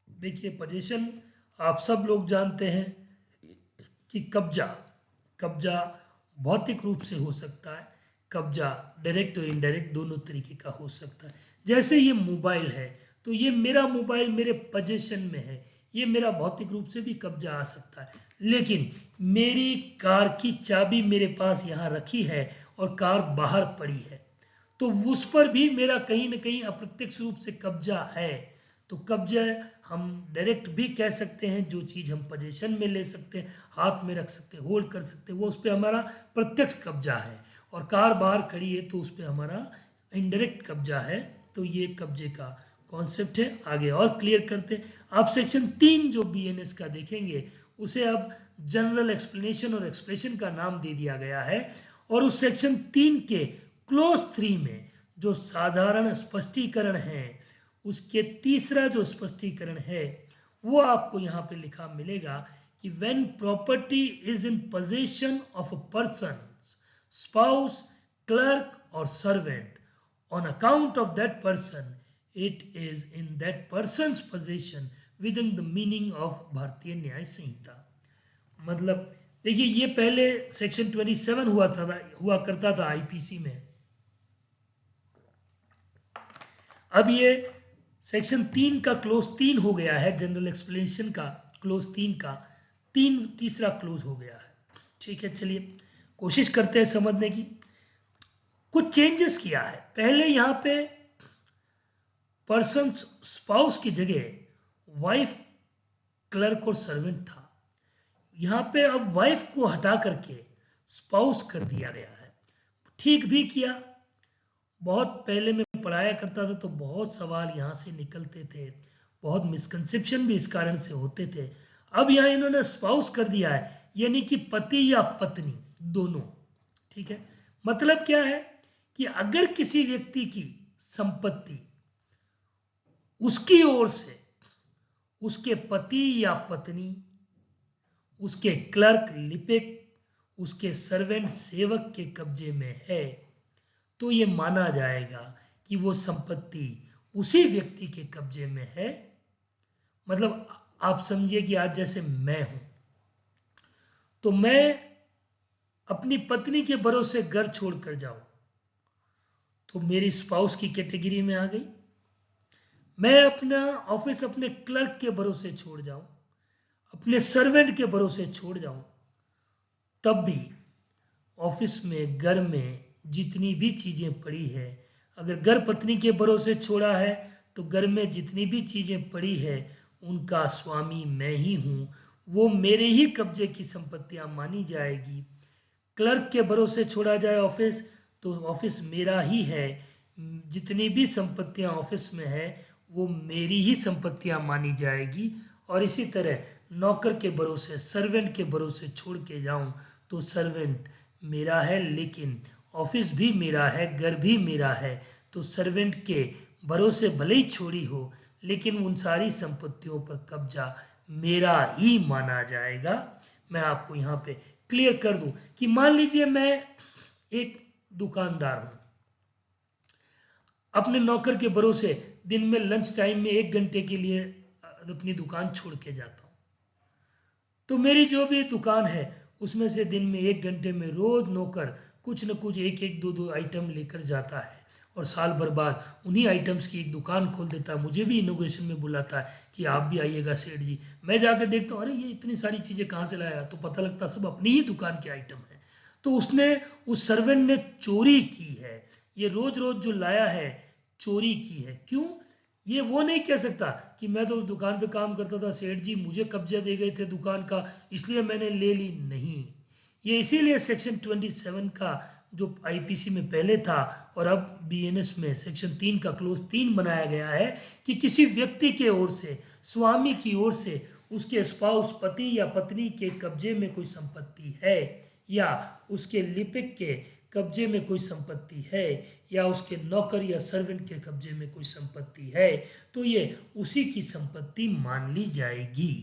देखिए पोजेशन आप सब लोग जानते हैं कि कब्जा भौतिक रूप से हो सकता है, कब्जा डायरेक्ट और इनडायरेक्ट दोनों तरीके का हो सकता है। जैसे ये मोबाइल है तो ये मेरा मोबाइल मेरे पोजेशन में है, ये मेरा भौतिक रूप से भी कब्जा आ सकता है, लेकिन मेरी कार की चाबी मेरे पास यहाँ रखी है और कार बाहर पड़ी है, तो उस पर भी मेरा कहीं ना कहीं अप्रत्यक्ष रूप से कब्जा है। तो कब्जा हम डायरेक्ट भी कह सकते हैं, जो चीज हम पोजीशन में ले सकते हैं, हाथ में रख सकते हैं, होल्ड कर सकते हैं, वो उस पर हमारा प्रत्यक्ष कब्जा है, और कार बाहर खड़ी है तो उस पर हमारा इनडायरेक्ट कब्जा है। तो ये कब्जे का कॉन्सेप्ट है। आगे और क्लियर करते हैं। आप सेक्शन 3 जो बीएनएस का देखेंगे उसे अब जनरल एक्सप्लेनेशन और एक्सप्रेशन का नाम दे दिया गया है, और उस सेक्शन 3 के क्लोज 3 में जो साधारण स्पष्टीकरण है उसके तीसरा जो स्पष्टीकरण है वो आपको यहाँ पे लिखा मिलेगा कि when property is in possession of a person, spouse, clerk or servant, on account of that person, it is in that person's possession within the meaning of भारतीय न्याय संहिता। मतलब देखिए ये पहले सेक्शन 27 हुआ करता था आईपीसी में, अब ये सेक्शन 3 का क्लोज 3 हो गया है, जनरल एक्सप्लेनेशन का क्लोज 3 का तीसरा क्लोज हो गया है। ठीक है, चलिए कोशिश करते हैं समझने की। कुछ चेंजेस किया है। पहले यहाँ पे पर्सन स्पाउस की जगह वाइफ, क्लर्क और सर्वेंट था, यहाँ पे अब वाइफ को हटा करके स्पाउस कर दिया गया है। ठीक भी किया, बहुत पहले मैं पढ़ाया करता था तो बहुत सवाल यहाँ से निकलते थे, बहुत मिसकंसेप्शन भी इस कारण से होते थे। अब यहाँ इन्होंने स्पाउस कर दिया है, यानी कि पति या पत्नी दोनों। ठीक है, मतलब क्या है कि अगर किसी व्यक्ति की संपत्ति उसकी ओर से उसके पति या पत्नी, उसके क्लर्क लिपिक, उसके सर्वेंट सेवक के कब्जे में है, तो ये माना जाएगा कि वो संपत्ति उसी व्यक्ति के कब्जे में है। मतलब आप समझिए कि आज जैसे मैं हूं, तो मैं अपनी पत्नी के भरोसे घर छोड़कर जाऊं तो मेरी स्पाउस की कैटेगरी में आ गई। मैं अपना ऑफिस अपने क्लर्क के भरोसे छोड़ जाऊं, अपने सर्वेंट के भरोसे छोड़ जाऊं, तब भी ऑफिस में, घर में जितनी भी चीजें पड़ी है, अगर घर पत्नी के भरोसे छोड़ा है तो घर में जितनी भी चीजें पड़ी है उनका स्वामी मैं ही हूं, वो मेरे ही कब्जे की संपत्तियां मानी जाएगी। क्लर्क के भरोसे छोड़ा जाए ऑफिस तो ऑफिस मेरा ही है, जितनी भी संपत्तियां ऑफिस में है वो मेरी ही संपत्तियां मानी जाएगी। और इसी तरह नौकर के भरोसे, सर्वेंट के भरोसे छोड़ के जाऊं तो सर्वेंट मेरा है, लेकिन ऑफिस भी मेरा है, घर भी मेरा है, तो सर्वेंट के भरोसे भले ही छोड़ी हो लेकिन उन सारी संपत्तियों पर कब्जा मेरा ही माना जाएगा। मैं आपको यहाँ पे क्लियर कर दूं कि मान लीजिए मैं एक दुकानदार हूं, अपने नौकर के भरोसे दिन में लंच टाइम में 1 घंटे के लिए अपनी दुकान छोड़ के जाता हूं, तो मेरी जो भी दुकान है उसमें से दिन में 1 घंटे में रोज नौकर कुछ न कुछ एक एक दो दो आइटम लेकर जाता है और साल भर बाद उन्हीं आइटम्स की एक दुकान खोल देता है। मुझे भी इनोग्रेशन में बुलाता है कि आप भी आइएगा सेठ जी। मैं जाकर देखता हूँ, अरे ये इतनी सारी चीजें कहाँ से लाया, तो पता लगता सब अपनी ही दुकान के आइटम है। तो उसने, उस सर्वेंट ने चोरी की है, ये रोज रोज जो लाया है चोरी की है। क्यों? ये वो नहीं कह सकता कि मैं तो दुकान पे काम करता था, सेठ जी मुझे कब्जा दे गए थे दुकान का इसलिए मैंने ले ली। नहीं, ये इसीलिए सेक्शन 27 का जो आईपीसी में पहले था और अब बीएनएस में सेक्शन 3 का क्लोज 3 बनाया गया है कि किसी व्यक्ति के ओर से, स्वामी की ओर से उसके स्पाउस, पति या पत्नी के कब्जे में कोई संपत्ति है, या उसके लिपिक के कब्जे में कोई संपत्ति है, या उसके नौकर या सर्वेंट के कब्जे में कोई संपत्ति है, तो ये उसी की संपत्ति मान ली जाएगी।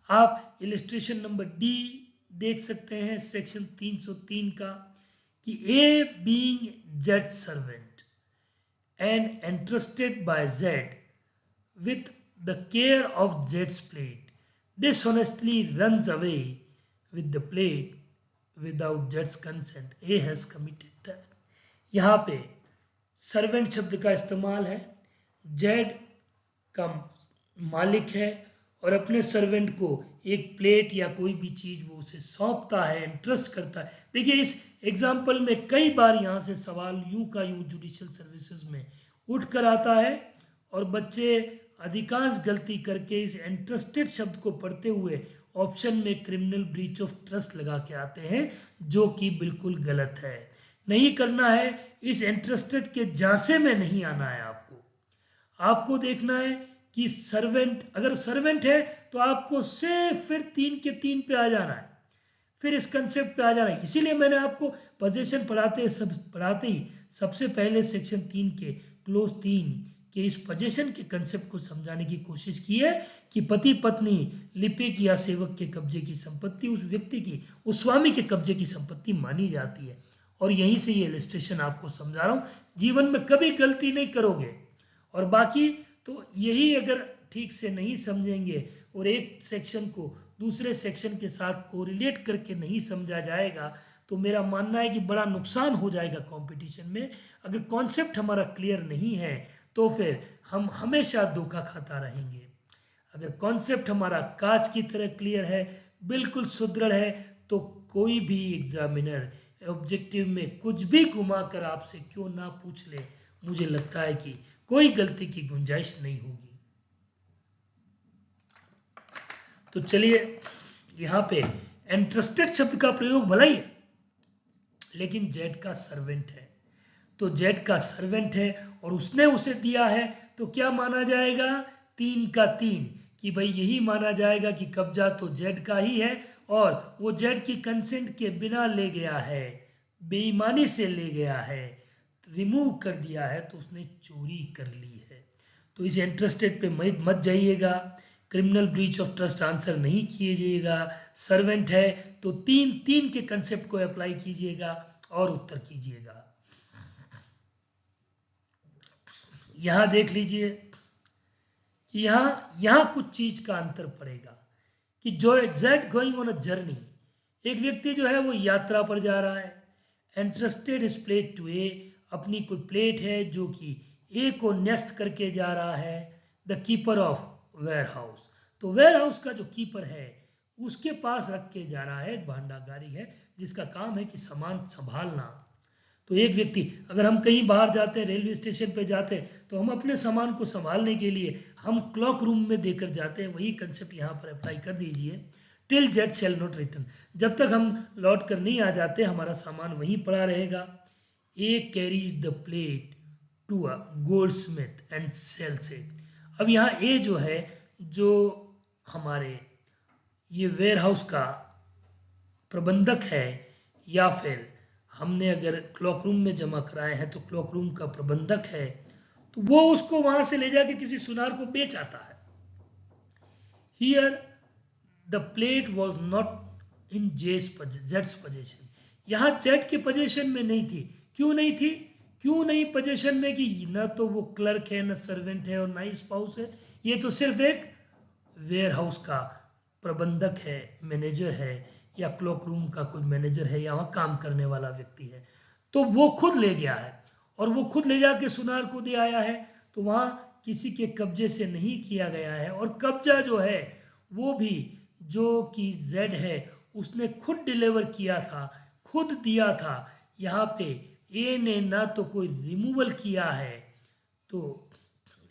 आप इलिस्ट्रेशन नंबर डी देख सकते हैं सेक्शन 303 का, कि A being Z servant and entrusted by Z with the care of Z's plate, dishonestly runs away with the plate without Z's consent, A has committed theft. यहाँ पे servant शब्द का इस्तेमाल है, जेड का मालिक है और अपने सर्वेंट को एक प्लेट या कोई भी चीज वो उसे सौंपता है, इंट्रस्ट करता है। देखिए इस एग्जाम्पल में कई बार यहाँ से सवाल यूं का यूं जुडिशियल सर्विसेज में उठ कर आता है और बच्चे अधिकांश गलती करके इस इंटरेस्टेड शब्द को पढ़ते हुए ऑप्शन में क्रिमिनल ब्रीच ऑफ ट्रस्ट लगा के आते हैं, जो कि बिल्कुल गलत है। नहीं करना है, इस इंटरेस्टेड के झांसे में नहीं आना है। आपको देखना है कि सर्वेंट, अगर सर्वेंट है तो आपको सिर्फ फिर 3 के 3 पे आ जाना है, फिर इस कंसेप्ट पे आ जाना है। इसीलिए मैंने आपको पोजीशन पढ़ाते ही सबसे पहले सेक्शन 3 के क्लोज 3 के इस पोजीशन के कंसेप्ट को समझाने की कोशिश की है कि पति पत्नी, लिपिक या सेवक के कब्जे की संपत्ति उस व्यक्ति की, उस स्वामी के कब्जे की संपत्ति मानी जाती है। और यहीं से ये इलस्ट्रेशन आपको समझा रहा हूं, जीवन में कभी गलती नहीं करोगे। और बाकी तो यही अगर ठीक से नहीं समझेंगे और एक सेक्शन को दूसरे सेक्शन के साथ कोरिलेट करके नहीं समझा जाएगा, तो मेरा मानना है कि बड़ा नुकसान हो जाएगा कंपटीशन में। अगर कॉन्सेप्ट हमारा क्लियर नहीं है तो फिर हम हमेशा धोखा खाता रहेंगे। अगर कॉन्सेप्ट हमारा कांच की तरह क्लियर है, बिल्कुल सुदृढ़ है, तो कोई भी एग्जामिनर ऑब्जेक्टिव में कुछ भी घुमाकर आपसे क्यों ना पूछ ले, मुझे लगता है कि कोई गलती की गुंजाइश नहीं होगी। तो चलिए, यहां पे इंटरेस्टेड शब्द का प्रयोग भला ही है, लेकिन जेड का सर्वेंट है, तो जेड का सर्वेंट है और उसने उसे दिया है, तो क्या माना जाएगा? 3 का 3, कि भाई यही माना जाएगा कि कब्जा तो जेड का ही है और वो जेड की कंसेंट के बिना ले गया है, बेईमानी से ले गया है, रिमूव कर दिया है, तो उसने चोरी कर ली है। तो इस इंटरेस्टेड पे मत जाइएगा, criminal breach of trust answer नहीं कीजिएगा। सर्वेंट है तो 3 के कंसेप्ट को अप्लाई कीजिएगा और उत्तर कीजिएगा। यहां देख लीजिए कि यहां कुछ चीज का अंतर पड़ेगा कि जो Z going on a journey, एक व्यक्ति जो है वो यात्रा पर जा रहा है, इंटरेस्टेड इज प्लेट टू ए, अपनी कोई प्लेट है जो कि ए को न्यस्त करके जा रहा है। The keeper of warehouse, तो वेयर हाउस का जो कीपर है उसके पास रख के जा रहा है, एक भांडागारी है जिसका काम है कि सामान संभालना। तो एक व्यक्ति, अगर हम कहीं बाहर जाते हैं, रेलवे स्टेशन पे जाते हैं, तो हम अपने सामान को संभालने के लिए हम क्लॉक रूम में देकर जाते हैं, वही कंसेप्ट यहाँ पर अप्लाई कर दीजिए। Till Z shall not return, जब तक हम लौट कर नहीं आ जाते हमारा सामान वहीं पड़ा रहेगा। A carries the plate to a goldsmith and sells it. अब यहाँ ए जो है, जो हमारे ये वेयर हाउस का प्रबंधक है, या फिर हमने अगर क्लॉक रूम में जमा कराए हैं तो क्लॉक रूम का प्रबंधक है, तो वो उसको वहां से ले जाके किसी सुनार को बेच आता है। Here the plate was not in Jades possession, यहां जेड के पोजेशन में नहीं थी। क्यों नहीं थी? क्यों नहीं पोजेशन में? कि न तो वो क्लर्क है, न सर्वेंट है और ना ही स्पाउस है, ये तो सिर्फ एक वेयर हाउस का प्रबंधक है, मैनेजर है, या क्लॉक रूम का कोई मैनेजर है, या वहां काम करने वाला व्यक्ति है। तो वो खुद ले गया है और वो खुद ले जाके सुनार को दे आया है, तो वहां किसी के कब्जे से नहीं किया गया है। और कब्जा जो है वो भी जो कि जेड है उसने खुद डिलीवर किया था, खुद दिया था। यहाँ पे ए ने ना तो कोई रिमूवल किया है, तो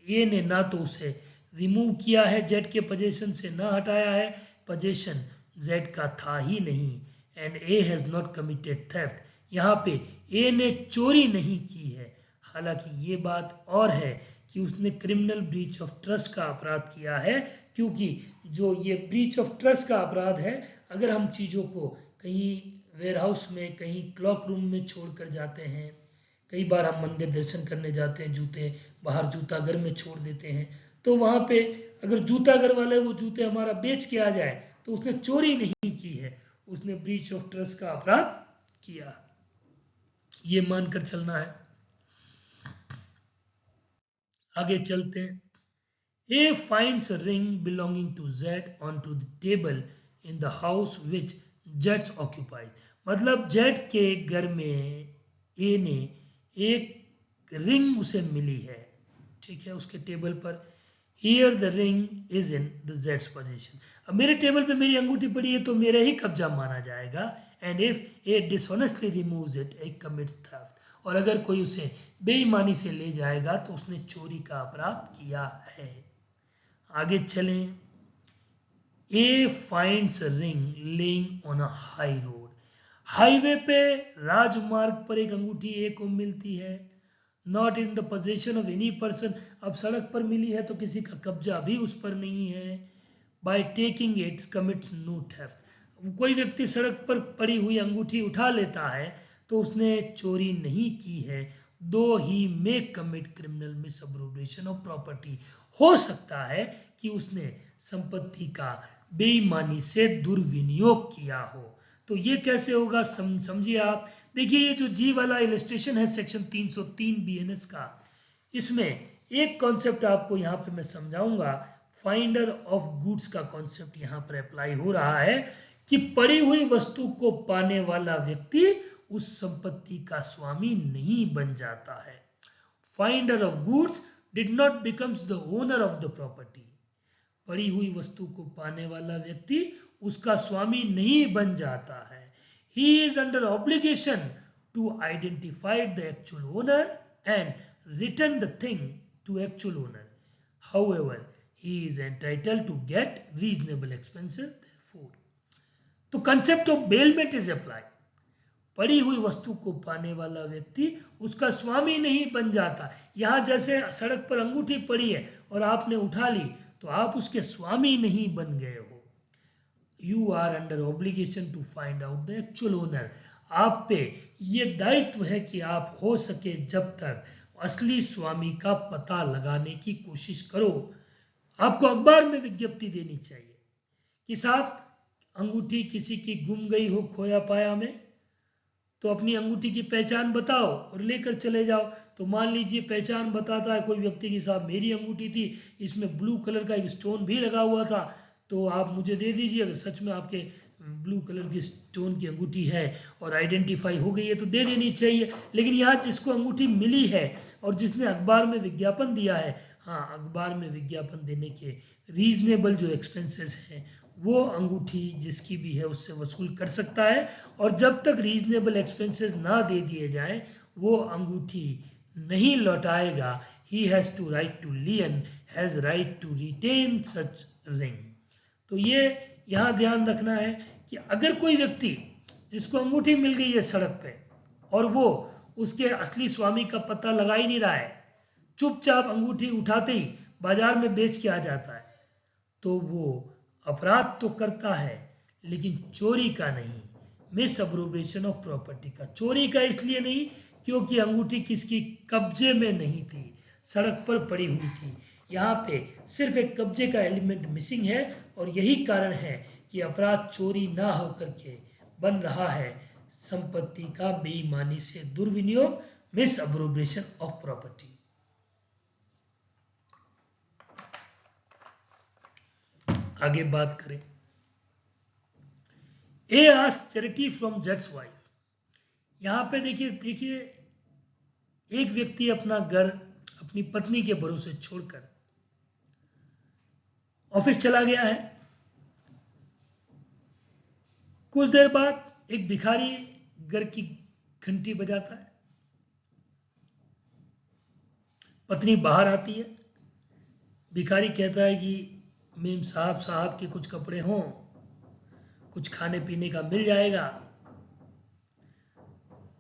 ए ने ना तो उसे रिमूव किया है, जेड के पोजीशन से ना हटाया है, पोजीशन जेड का था ही नहीं। And A has not committed theft, यहाँ पे ए ने चोरी नहीं की है, हालांकि ये बात और है कि उसने क्रिमिनल ब्रीच ऑफ ट्रस्ट का अपराध किया है, क्योंकि जो ये ब्रीच ऑफ ट्रस्ट का अपराध है, अगर हम चीज़ों को कहीं वेयरहाउस में, कहीं क्लॉक रूम में छोड़ कर जाते हैं, कई बार हम मंदिर दर्शन करने जाते हैं, जूते बाहर जूता घर में छोड़ देते हैं, तो वहाँ पे अगर जूता घर वाले वो जूते हमारा बेच के आ जाए तो उसने चोरी नहीं की है, उसने ब्रीच ऑफ ट्रस्ट का अपराध किया, ये मानकर चलना है। आगे चलते हैं। A finds a ring belonging to Z onto the table in the house which Z occupies. मतलब Z के घर में A ने एक रिंग उसे मिली है, ठीक है, उसके टेबल पर। Here the ring is in the Z's possession. अब मेरे टेबल पे मेरी अंगूठी पड़ी है तो मेरा ही कब्जा माना जाएगा। And if A dishonestly removes it, it commits theft. और अगर कोई उसे बेईमानी से ले जाएगा तो उसने चोरी का अपराध किया है। आगे चलें। A finds ring lying on a high road. Highway पे, राजमार्ग पर एक अंगूठी ए को मिलती है। Not in the possession of any person. अब सड़क पर मिली है तो किसी का कब्जा भी उस पर नहीं है। By taking it commits no theft. कोई व्यक्ति सड़क पर पड़ी हुई अंगूठी उठा लेता है तो उसने चोरी नहीं की है। Though he may commit criminal misappropriation of property. हो सकता है कि उसने संपत्ति का बेईमानी से दुर्विनियोग किया हो। तो ये कैसे होगा, समझिए आप। देखिए ये जो जी वाला इलस्ट्रेशन है सेक्शन 303 बीएनएस का, इसमें एक कॉन्सेप्ट आपको यहाँ पे मैं समझाऊंगा। फाइंडर ऑफ गुड्स का कॉन्सेप्ट यहाँ पर अप्लाई हो रहा है कि पड़ी हुई वस्तु को पाने वाला व्यक्ति उस संपत्ति का स्वामी नहीं बन जाता है। Finder of goods did not becomes the owner of the property. पड़ी हुई वस्तु को पाने वाला व्यक्ति उसका स्वामी नहीं बन जाता है। He is under obligation to identify the actual owner and return the thing to actual owner. However, he is entitled to get reasonable expenses therefore. तो concept of bailment is apply. पड़ी हुई वस्तु को पाने वाला व्यक्ति उसका स्वामी नहीं बन जाता। यहां जैसे सड़क पर अंगूठी पड़ी है और आपने उठा ली तो आप उसके स्वामी नहीं बन गए हो। You are under obligation to find out the actual owner. आप पे ये दायित्व है कि आप हो सके जब तक असली स्वामी का पता लगाने की कोशिश करो। आपको अखबार में विज्ञप्ति देनी चाहिए कि साहब अंगूठी किसी की गुम गई हो खोया पाया में, तो अपनी अंगूठी की पहचान बताओ और लेकर चले जाओ। तो मान लीजिए पहचान बताता है कोई व्यक्ति की, साहब मेरी अंगूठी थी, इसमें ब्लू कलर का एक स्टोन भी लगा हुआ था, तो आप मुझे दे दीजिए। अगर सच में आपके ब्लू कलर की स्टोन की अंगूठी है और आइडेंटिफाई हो गई है तो दे देनी चाहिए। लेकिन यहाँ जिसको अंगूठी मिली है और जिसने अखबार में विज्ञापन दिया है, हाँ, अखबार में विज्ञापन देने के रीजनेबल जो एक्सपेंसेस हैं वो अंगूठी जिसकी भी है उससे वसूल कर सकता है। और जब तक रीजनेबल एक्सपेंसेस ना दे दिए जाए वो अंगूठी नहीं लौटाएगा। He has to right to lien has right to retain such ring. तो ये यहाँ ध्यान रखना है कि अगर कोई व्यक्ति जिसको अंगूठी मिल गई है सड़क पे और वो उसके असली स्वामी का पता लगा ही नहीं रहा है, चुपचाप अंगूठी उठाते ही बाजार में बेच के आ जाता है, तो वो अपराध तो करता है लेकिन चोरी का नहीं, मिसअप्रोप्रिएशन ऑफ प्रॉपर्टी का। चोरी का इसलिए नहीं क्योंकि अंगूठी किसकी कब्जे में नहीं थी, सड़क पर पड़ी हुई थी। यहाँ पे सिर्फ एक कब्जे का एलिमेंट मिसिंग है और यही कारण है कि अपराध चोरी ना होकर के बन रहा है संपत्ति का बेईमानी से दुर्विनियोग, मिसअप्रोप्रिएशन ऑफ प्रॉपर्टी। आगे बात करें। ए आस्क चैरिटी फ्रॉम जट्स वाइफ। यहां पे देखिए एक व्यक्ति अपना घर अपनी पत्नी के भरोसे छोड़कर ऑफिस चला गया है। कुछ देर बाद एक भिखारी घर की घंटी बजाता है। पत्नी बाहर आती है। भिखारी कहता है कि मेम साहब के कुछ कपड़े हों, कुछ खाने पीने का मिल जाएगा।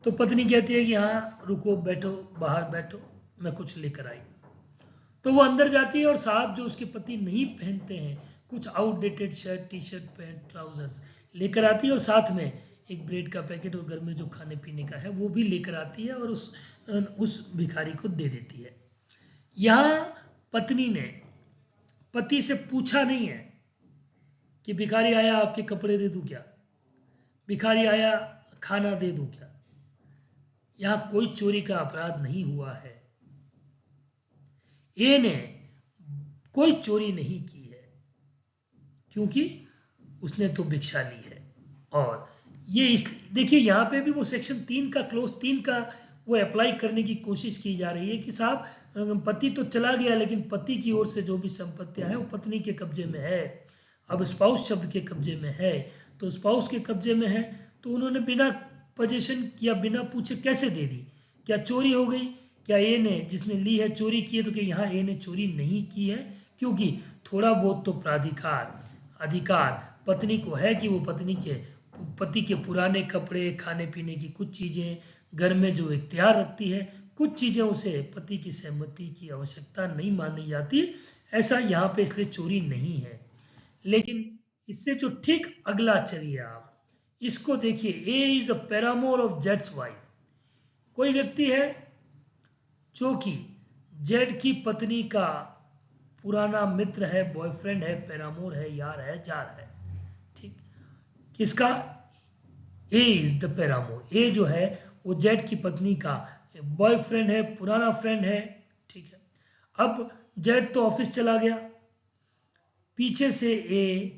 तो पत्नी कहती है कि हाँ रुको, बैठो, बाहर बैठो, मैं कुछ लेकर आई। तो वो अंदर जाती है और साहब जो उसके पति नहीं पहनते हैं, कुछ outdated shirt, T shirt, pant, trousers लेकर आती है और साथ में एक ब्रेड का पैकेट और घर में जो खाने पीने का है वो भी लेकर आती है और उस भिखारी को दे देती है। यहाँ पत्नी ने पति से पूछा नहीं है कि भिखारी आया आपके कपड़े दे दूं क्या, भिखारी आया खाना दे दूं क्या। यहां कोई चोरी का अपराध नहीं हुआ है। ए ने कोई चोरी नहीं की है क्योंकि उसने तो भिक्षा ली है। और ये इस देखिए यहां पे भी वो सेक्शन 3 का क्लोज 3 का वो अप्लाई करने की कोशिश की जा रही है कि साहब पति तो चला गया लेकिन पति की ओर से जो भी संपत्तियां हैं वो पत्नी के कब्जे में है। अब स्पाउस शब्द के कब्जे में है, तो स्पाउस के कब्जे में है तो उन्होंने बिना पोजीशन या बिना पूछे कैसे दे दी। क्या चोरी हो गई? क्या ए ने जिसने ली है चोरी की है? तो क्या यहाँ ए ने चोरी नहीं की है, क्योंकि थोड़ा बहुत तो अधिकार पत्नी को है कि वो पति के पुराने कपड़े, खाने पीने की कुछ चीजें, घर में जो इख्तियार रखती है, कुछ चीजें उसे पति की सहमति की आवश्यकता नहीं मानी जाती। ऐसा यहाँ पे इसलिए चोरी नहीं है। लेकिन इससे जो ठीक अगला चलिए आप इसको देखिए, A is a paramour of जेड्स वाइफ। कोई व्यक्ति है जो कि जेड की पत्नी का पुराना मित्र है, बॉयफ्रेंड है, पैरामोर है, यार है, जार है। ठीक, किसका? ए इज द पैरामोर। ए जो है वो जेड की पत्नी का बॉयफ्रेंड है, पुराना फ्रेंड है। ठीक है, अब जेड तो ऑफिस चला गया, पीछे से ए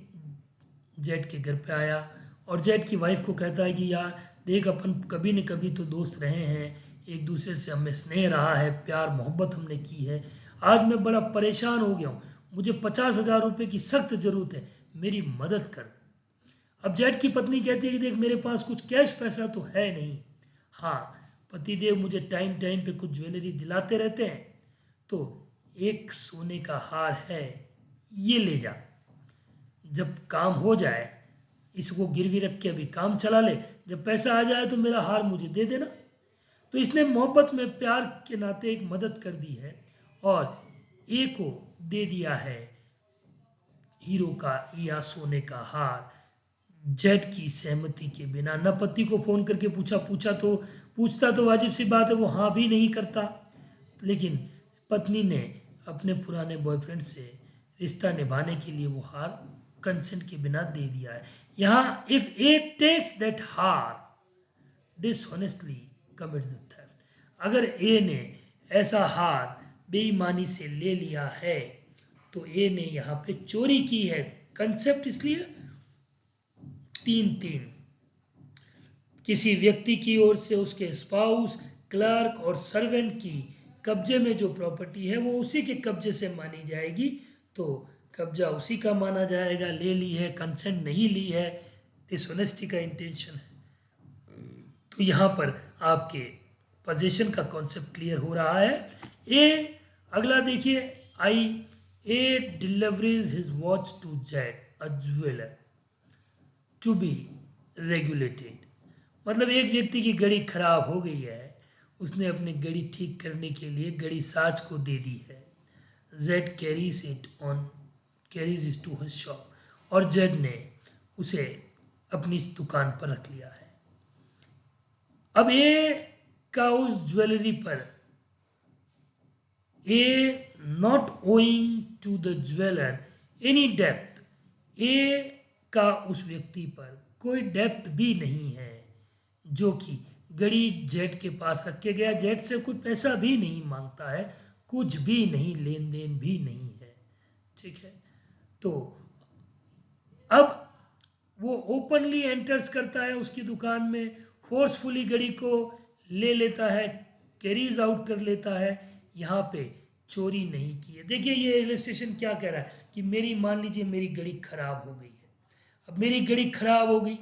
जेड के घर पे आया और जेड की वाइफ को कहता है कि यार देख, अपन कभी न कभी तो दोस्त रहे हैं, एक दूसरे से हमें स्नेह रहा है, प्यार मोहब्बत हमने की है, आज मैं बड़ा परेशान हो गया हूँ, मुझे 50,000 रुपये की सख्त जरूरत है, मेरी मदद कर। अब जेड की पत्नी कहती है कि देख, मेरे पास कुछ कैश पैसा तो है नहीं, हाँ पतिदेव मुझे टाइम टाइम पे कुछ ज्वेलरी दिलाते रहते हैं, तो एक सोने का हार है, ये ले जा, जब काम हो जाए इसको गिरवी रख के अभी काम चला ले, जब पैसा आ जाए तो मेरा हार मुझे दे देना। तो इसने मोहब्बत में प्यार के नाते एक मदद कर दी है और ए को दे दिया है हीरो का या सोने का हार, जेड की सहमति के बिना। न पति को फोन करके पूछता तो वाजिब सी बात है, वो हाँ भी नहीं करता, लेकिन पत्नी ने अपने पुराने बॉयफ्रेंड से रिश्ता निभाने के लिए वो हार कंसेंट के बिना दे दिया है। यहाँ इफ ए टेक्स दैट हार डिसऑनेस्टली कमिट्स द थेफ्ट, अगर ए ने ऐसा हार बेईमानी से ले लिया है तो ए ने यहाँ पे चोरी की है। कंसेप्ट इसलिए 3-3, किसी व्यक्ति की ओर से उसके स्पाउस, क्लर्क और सर्वेंट की कब्जे में जो प्रॉपर्टी है वो उसी के कब्जे से मानी जाएगी, तो कब्जा उसी का माना जाएगा। ले ली है, कंसेंट नहीं ली है, डिसऑनेस्टी का इंटेंशन है। तो यहां पर आपके पोजीशन का कॉन्सेप्ट क्लियर हो रहा है। ए अगला देखिए, I A delivers his watch to Z a jeweller to be regulated. मतलब एक व्यक्ति की घड़ी खराब हो गई है, उसने अपनी घड़ी ठीक करने के लिए घड़ी साज को दे दी है। Z carries it to his shop, और जेड ने उसे अपनी दुकान पर रख लिया है। अब ए का उस ज्वेलरी पर, A not owing to the jeweller any डेप्थ, ए का उस व्यक्ति पर कोई डेप्थ भी नहीं है, जो कि घड़ी जेड के पास रख के गया, जेड से कोई पैसा भी नहीं मांगता है, कुछ भी नहीं, लेन देन भी नहीं है। ठीक है, तो अब वो ओपनली एंटर्स करता है उसकी दुकान में, फोर्सफुली घड़ी को ले लेता है, कैरीज आउट कर लेता है, यहाँ पे चोरी नहीं की है। देखिए ये इलस्ट्रेशन क्या कह रहा है कि मेरी, मान लीजिए मेरी घड़ी खराब हो गई है, अब मेरी घड़ी खराब हो गई,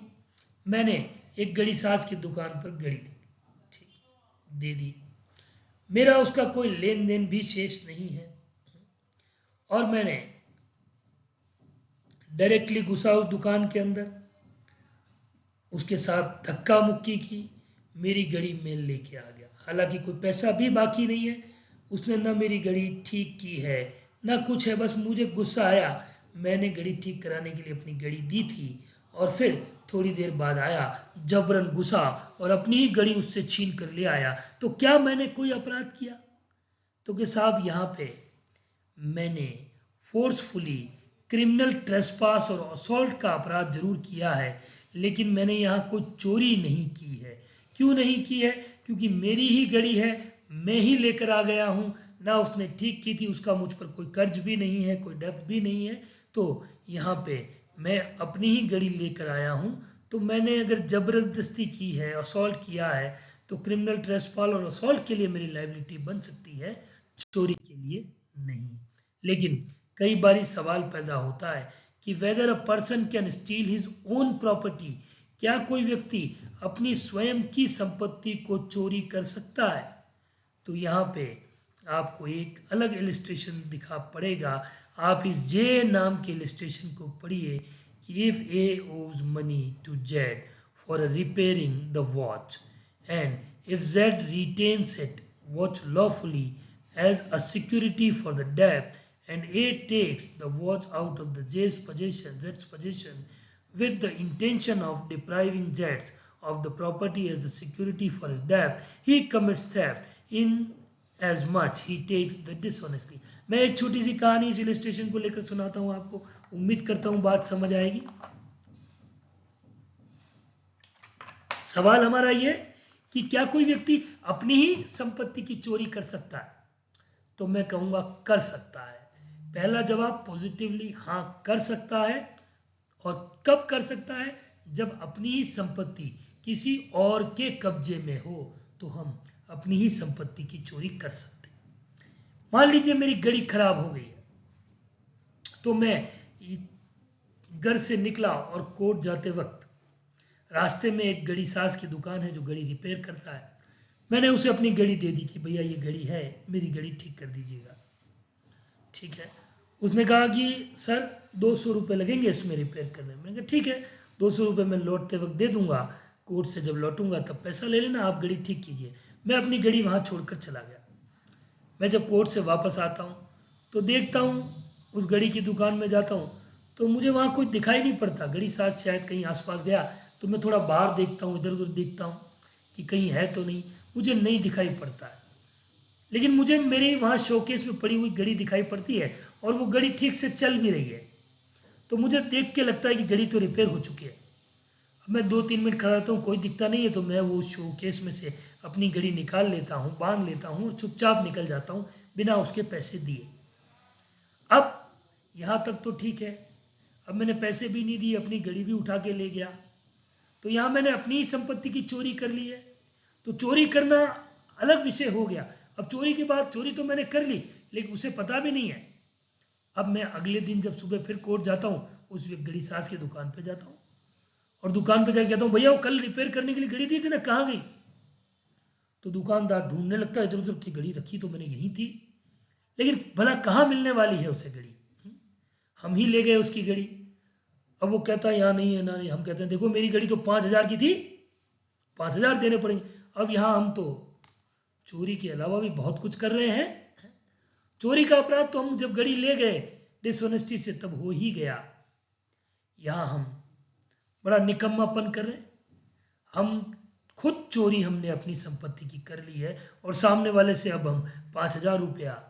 मैंने एक घड़ी साज की दुकान पर घड़ी दे दी, मेरा उसका कोई लेन देन भी शेष नहीं है, और मैंने डायरेक्टली घुसा उस दुकान के अंदर, उसके साथ धक्का मुक्की की, मेरी घड़ी में लेके आ गया, हालांकि कोई पैसा भी बाकी नहीं है, उसने ना मेरी घड़ी ठीक की है ना कुछ है, बस मुझे गुस्सा आया, मैंने घड़ी ठीक कराने के लिए अपनी घड़ी दी थी और फिर थोड़ी देर बाद आया, जबरन घुसा और अपनी ही घड़ी उससे छीन कर ले आया। तो क्या मैंने कोई अपराध किया? तो कि साहब यहाँ पे मैंने फोर्सफुली क्रिमिनल ट्रेसपास और असॉल्ट का अपराध जरूर किया है, लेकिन मैंने यहाँ कोई चोरी नहीं की है। क्यों नहीं की है? क्योंकि मेरी ही घड़ी है, मैं ही लेकर आ गया हूँ, ना उसने ठीक की थी, उसका मुझ पर कोई कर्ज भी नहीं है, कोई डेब्ट भी नहीं है। तो यहाँ पे मैं अपनी ही घड़ी लेकर आया हूँ। तो मैंने अगर जबरदस्ती की है, असॉल्ट किया है, तो क्रिमिनल ट्रेसपास और असॉल्ट के लिए मेरी लायबिलिटी बन सकती है, चोरी के लिए नहीं। लेकिन कई बारी सवाल पैदा होता है कि weather a person can steal his own property, क्या कोई व्यक्ति अपनी स्वयं की संपत्ति को चोरी कर सकता है? तो यहाँ पे आपको एक अलग इलिस्ट्रेशन दिखा पड़ेगा। आप इस जे नाम के इलिस्ट्रेशन को पढ़िए कि if A owes money to Z for repairing the watch and if Z retains it watch lawfully as a security for the debt and A takes the watch out of the Z's possession with the intention of depriving Z of the property as a security for his debt, he commits theft in as much he takes the dishonestly। मैं एक छोटी सी कहानी इस illustration को लेकर सुनाता हूं आपको, उम्मीद करता हूं बात समझ आएगी। सवाल हमारा ये कि क्या कोई व्यक्ति अपनी ही संपत्ति की चोरी कर सकता है? तो मैं कहूंगा कर सकता है। पहला जवाब पॉजिटिवली हाँ कर सकता है। और कब कर सकता है? जब अपनी ही संपत्ति किसी और के कब्जे में हो तो हम अपनी ही संपत्ति की चोरी कर सकते हैं। मान लीजिए मेरी घड़ी खराब हो गई है, तो मैं घर से निकला और कोर्ट जाते वक्त रास्ते में एक घड़ी साज की दुकान है जो घड़ी रिपेयर करता है। मैंने उसे अपनी घड़ी दे दी कि भैया ये घड़ी है, मेरी घड़ी ठीक कर दीजिएगा। ठीक है। उसने कहा कि सर 200 रुपये लगेंगे इसमें रिपेयर करने में। मैंने कहा ठीक है, 200 रुपये मैं लौटते वक्त दे दूंगा, कोर्ट से जब लौटूंगा तब पैसा ले लेना, आप घड़ी ठीक कीजिए। मैं अपनी घड़ी वहाँ छोड़कर चला गया। मैं जब कोर्ट से वापस आता हूँ तो देखता हूँ, उस घड़ी की दुकान में जाता हूँ तो मुझे वहाँ कोई दिखाई नहीं पड़ता। घड़ी साथ शायद कहीं आसपास गया, तो मैं थोड़ा बाहर देखता हूँ, इधर उधर देखता हूँ कि कहीं है तो नहीं, मुझे नहीं दिखाई पड़ता है। लेकिन मुझे मेरे वहाँ शोकेस में पड़ी हुई घड़ी दिखाई पड़ती है और वो घड़ी ठीक से चल भी रही है। तो मुझे देख के लगता है कि घड़ी तो रिपेयर हो चुकी है। अब मैं 2-3 मिनट खड़ा रहता हूँ, कोई दिखता नहीं है, तो मैं वो शोकेस में से अपनी घड़ी निकाल लेता हूँ, बांध लेता हूँ और चुपचाप निकल जाता हूँ बिना उसके पैसे दिए। अब यहाँ तक तो ठीक है, अब मैंने पैसे भी नहीं दिए, अपनी घड़ी भी उठा के ले गया, तो यहाँ मैंने अपनी ही संपत्ति की चोरी कर ली है। तो चोरी करना अलग विषय हो गया। अब चोरी के बाद चोरी तो मैंने कर ली, लेकिन उसे पता भी नहीं है। अब मैं अगले दिन जब सुबह फिर कोर्ट जाता हूँ, उस घड़ी साज की दुकान पे जाता हूँ और दुकान पे जाके कहता हूँ भैया वो कल रिपेयर करने के लिए घड़ी दी थी ना, कहाँ गई? तो दुकानदार ढूंढने लगता है, इधर उधर की घड़ी रखी तो मैंने यही थी, लेकिन भला कहाँ मिलने वाली है उसे घड़ी? हम ही ले गए उसकी घड़ी। अब वो कहता है यहाँ नहीं है ना, नहीं। हम कहते हैं देखो मेरी घड़ी तो 5,000 की थी, 5,000 देने पड़ेंगे। अब यहाँ हम तो चोरी के अलावा भी बहुत कुछ कर रहे हैं। चोरी का अपराध तो हम जब घड़ी ले गए डिसऑनेस्टी से तब हो ही गया। यहाँ हम बड़ा निकम्मापन कर रहे हैं। हम खुद चोरी हमने अपनी संपत्ति की कर ली है और सामने वाले से अब हम 5,000 रुपया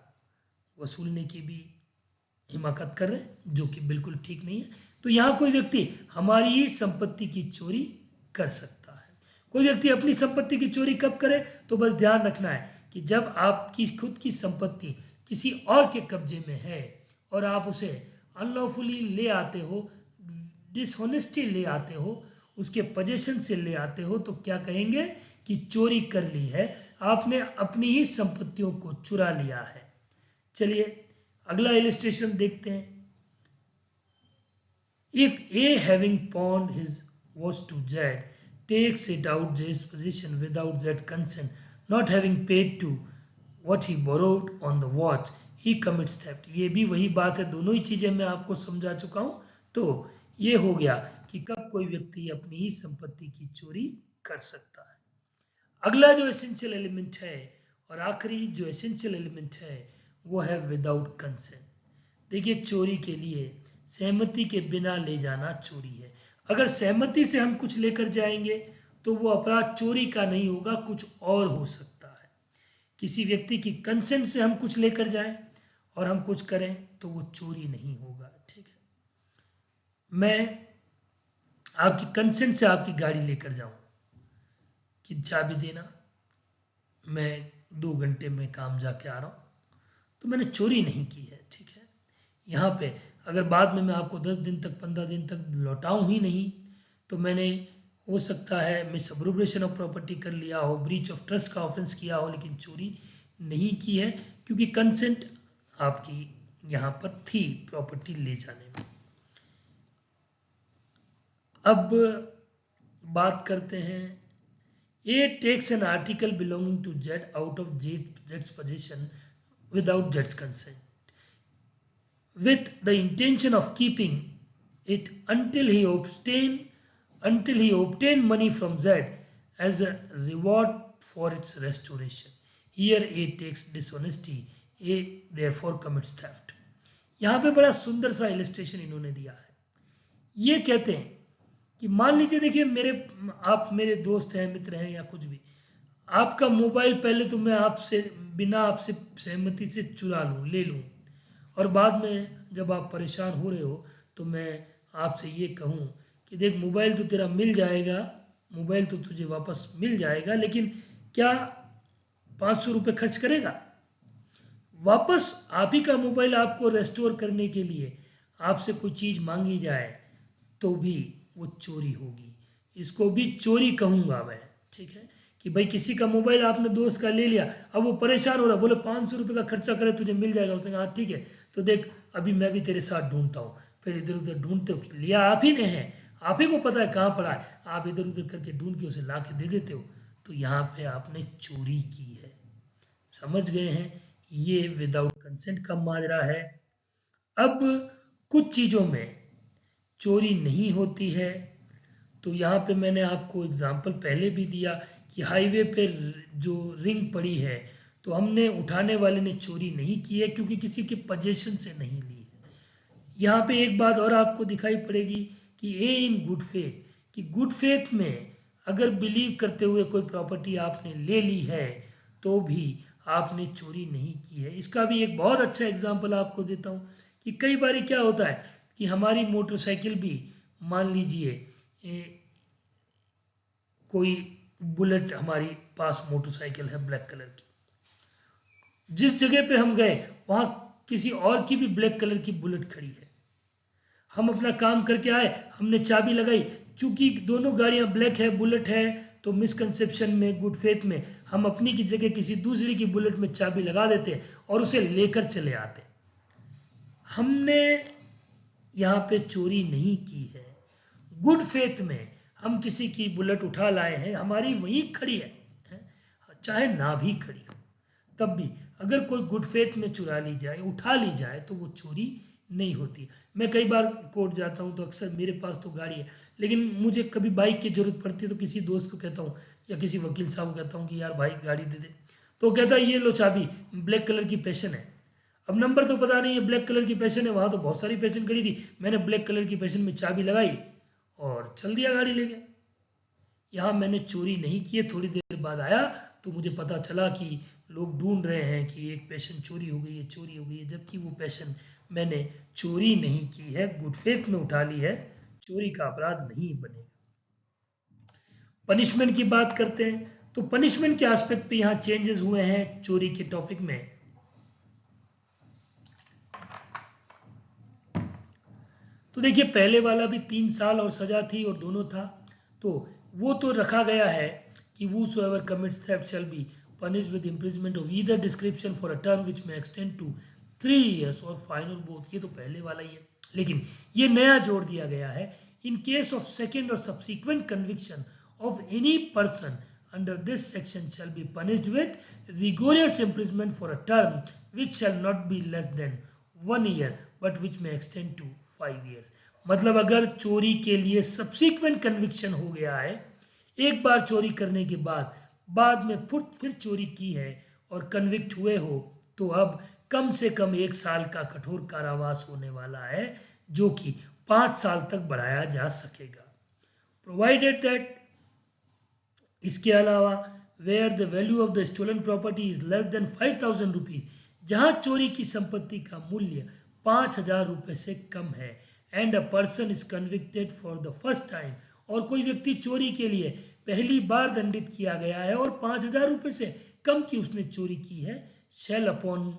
वसूलने की भी हिमाकत कर रहे हैं, जो कि बिल्कुल ठीक नहीं है। तो यहाँ कोई व्यक्ति हमारी ही संपत्ति की चोरी कर सकता है। कोई व्यक्ति अपनी संपत्ति की चोरी कब करे? तो बस ध्यान रखना है कि जब आपकी खुद की संपत्ति किसी और के कब्जे में है और आप उसे अनलॉफुली ले आते हो, डिसऑनेस्टी ले आते हो, उसके पोजेशन से ले आते हो, तो क्या कहेंगे कि चोरी कर ली है, आपने अपनी ही संपत्तियों को चुरा लिया है। चलिए अगला इलिस्ट्रेशन देखते हैं। If A having pawned his watch to Z takes it out Z's possession without Z's consent, not having paid to what he borrowed on the watch, he commits theft। ये भी वही बात है, दोनों ही चीजें मैं आपको समझा चुका हूं। तो ये हो गया कि कब कोई व्यक्ति अपनी ही संपत्ति की चोरी कर सकता है। अगला जो एसेंशियल एलिमेंट है और आखिरी जो एसेंशियल एलिमेंट है वो है विदाउट कंसेंट। देखिए, चोरी के लिए सहमति के बिना ले जाना चोरी है। अगर सहमति से हम कुछ लेकर जाएंगे तो वो अपराध चोरी का नहीं होगा, कुछ और हो सकता है। किसी व्यक्ति की कंसेंट से हम कुछ लेकर जाएं और हम कुछ करें तो वो चोरी नहीं होगा। ठीक है, मैं आपकी कंसेंट से आपकी गाड़ी लेकर जाऊं कि चाबी देना, मैं 2 घंटे में काम जाके आ रहा हूं, तो मैंने चोरी नहीं की है। ठीक है, यहाँ पे अगर बाद में मैं आपको 10 दिन तक 15 दिन तक लौटाऊं ही नहीं तो मैंने हो सकता है मिसअप्रोप्रिएशन ऑफ प्रॉपर्टी कर लिया हो, ब्रीच ऑफ ट्रस्ट का ऑफेंस किया हो, लेकिन चोरी नहीं की है क्योंकि कंसेंट आपकी यहाँ पर थी प्रॉपर्टी ले जाने में। अब बात करते हैं, A takes an article belonging to Z out of Z's possession without Z's consent, with the intention of keeping it until he obtained money from Z as a reward for its restoration. Here A takes dishonesty, A therefore commits theft. यहाँ पे बड़ा सुंदर सा illustration इन्होंने दिया है। ये कहते हैं कि मान लीजिए, देखिए आप मेरे दोस्त हैं, मित्र हैं या कुछ भी, आपका मोबाइल पहले तो मैं आपसे बिना आपसे सहमति से चुरा लूं, ले लूं, और बाद में जब आप परेशान हो रहे हो तो मैं आपसे ये कहूं कि देख, मोबाइल तो तेरा मिल जाएगा, मोबाइल तो तुझे वापस मिल जाएगा, लेकिन क्या 500 रुपये खर्च करेगा? वापस आप ही का मोबाइल आपको रेस्टोर करने के लिए आपसे कोई चीज मांगी जाए तो भी वो चोरी होगी। इसको भी चोरी कहूंगा मैं। ठीक है, कि भाई किसी का मोबाइल आपने दोस्त का ले लिया, अब वो परेशान हो रहा, बोले 500 रुपये का खर्चा करे तुझे मिल जाएगा। उसने कहा ठीक है, तो देख अभी मैं भी तेरे साथ ढूंढता हूँ। फिर इधर उधर ढूंढते हो, लिया आप ही ने है, आप ही को पता है कहाँ पड़ा है, आप इधर उधर करके ढूंढ के उसे ला के दे देते हो, तो यहाँ पे आपने चोरी की है। समझ गए हैं? ये विदाउट कंसेंट का माजरा है। अब कुछ चीजों में चोरी नहीं होती है, तो यहाँ पे मैंने आपको एग्जाम्पल पहले भी दिया कि हाईवे पे जो रिंग पड़ी है तो हमने उठाने वाले ने चोरी नहीं की है क्योंकि किसी के पोजेशन से नहीं ली है। यहाँ पे एक बात और आपको दिखाई पड़ेगी कि ए इन गुड फेथ, कि गुड फेथ में अगर बिलीव करते हुए कोई प्रॉपर्टी आपने ले ली है तो भी आपने चोरी नहीं की है। इसका भी एक बहुत अच्छा एग्जाम्पल आपको देता हूँ कि कई बार क्या होता है कि हमारी मोटरसाइकिल भी, मान लीजिए कोई बुलेट हमारी पास मोटरसाइकिल है ब्लैक कलर की, जिस जगह पे हम गए वहां किसी और की भी ब्लैक कलर की बुलेट खड़ी है, हम अपना काम करके आए, हमने चाबी लगाई, चूंकि दोनों गाड़ियां ब्लैक है, बुलेट है, तो मिसकंसेप्शन में, गुड फेथ में हम अपनी की जगह किसी दूसरी की बुलेट में चाबी लगा देते और उसे लेकर चले आते। हमने यहाँ पे चोरी नहीं की है। गुड फेथ में हम किसी की बुलेट उठा लाए हैं, हमारी वहीं खड़ी है, चाहे ना भी खड़ी हो, तब भी अगर कोई गुड फेथ में चुरा ली जाए, उठा ली जाए, तो वो चोरी नहीं होती। मैं कई बार कोर्ट जाता हूँ तो अक्सर मेरे पास तो गाड़ी है, लेकिन मुझे कभी बाइक की जरूरत पड़ती है तो किसी दोस्त को कहता हूँ या किसी वकील साहब को कहता हूँ कि यार भाई गाड़ी दे दे, तो वो कहता है ये लो चाबी, ब्लैक कलर की पैशन है। अब नंबर तो पता नहीं है, ब्लैक कलर की पैशन है, वहां तो बहुत सारी पैशन खड़ी थी, मैंने ब्लैक कलर की पैशन में चाबी लगाई और चल दिया गाड़ी लेके। यहाँ मैंने चोरी नहीं की है। थोड़ी देर बाद आया तो मुझे पता चला कि लोग ढूंढ रहे हैं कि एक पैशन चोरी हो गई है, चोरी हो गई है, जबकि वो पैशन मैंने चोरी नहीं की है, गुड फेथ में उठा ली है, चोरी का अपराध नहीं बनेगा। पनिशमेंट की बात करते हैं, तो पनिशमेंट के एस्पेक्ट पे यहाँ चेंजेस हुए हैं चोरी के टॉपिक में। तो देखिए, पहले वाला भी 3 साल और सजा थी और दोनों था, तो वो तो रखा गया है कि whosoever commits theft shall be punished with imprisonment of either description for a term which may extend to 3 years or fine or both। ये तो पहले वाला ही है, लेकिन ये नया जोड़ दिया गया है, in case of second or subsequent conviction of any person under this section shall be punished with rigorous imprisonment for a term which shall not be less than 1 year but which may extend to 5 years। मतलब अगर चोरी के लिए subsequent conviction हो गया है, एक बार चोरी करने के बाद बाद में फिर चोरी की है और कन्विक्ट हुए हो तो अब कम से कम 1 साल का कठोर कारावास होने वाला है, जो कि 5 साल तक बढ़ाया जा सकेगा। प्रोवाइडेड दैट, इसके अलावा where the value of the stolen property is less than 5,000 rupees, जहां चोरी की संपत्ति का मूल्य 5,000 रुपए से कम है, and a person is convicted for the first time, और कोई व्यक्ति चोरी के लिए पहली बार दंडित किया गया है और 5,000 रुपए से कम की उसने चोरी की है, shall upon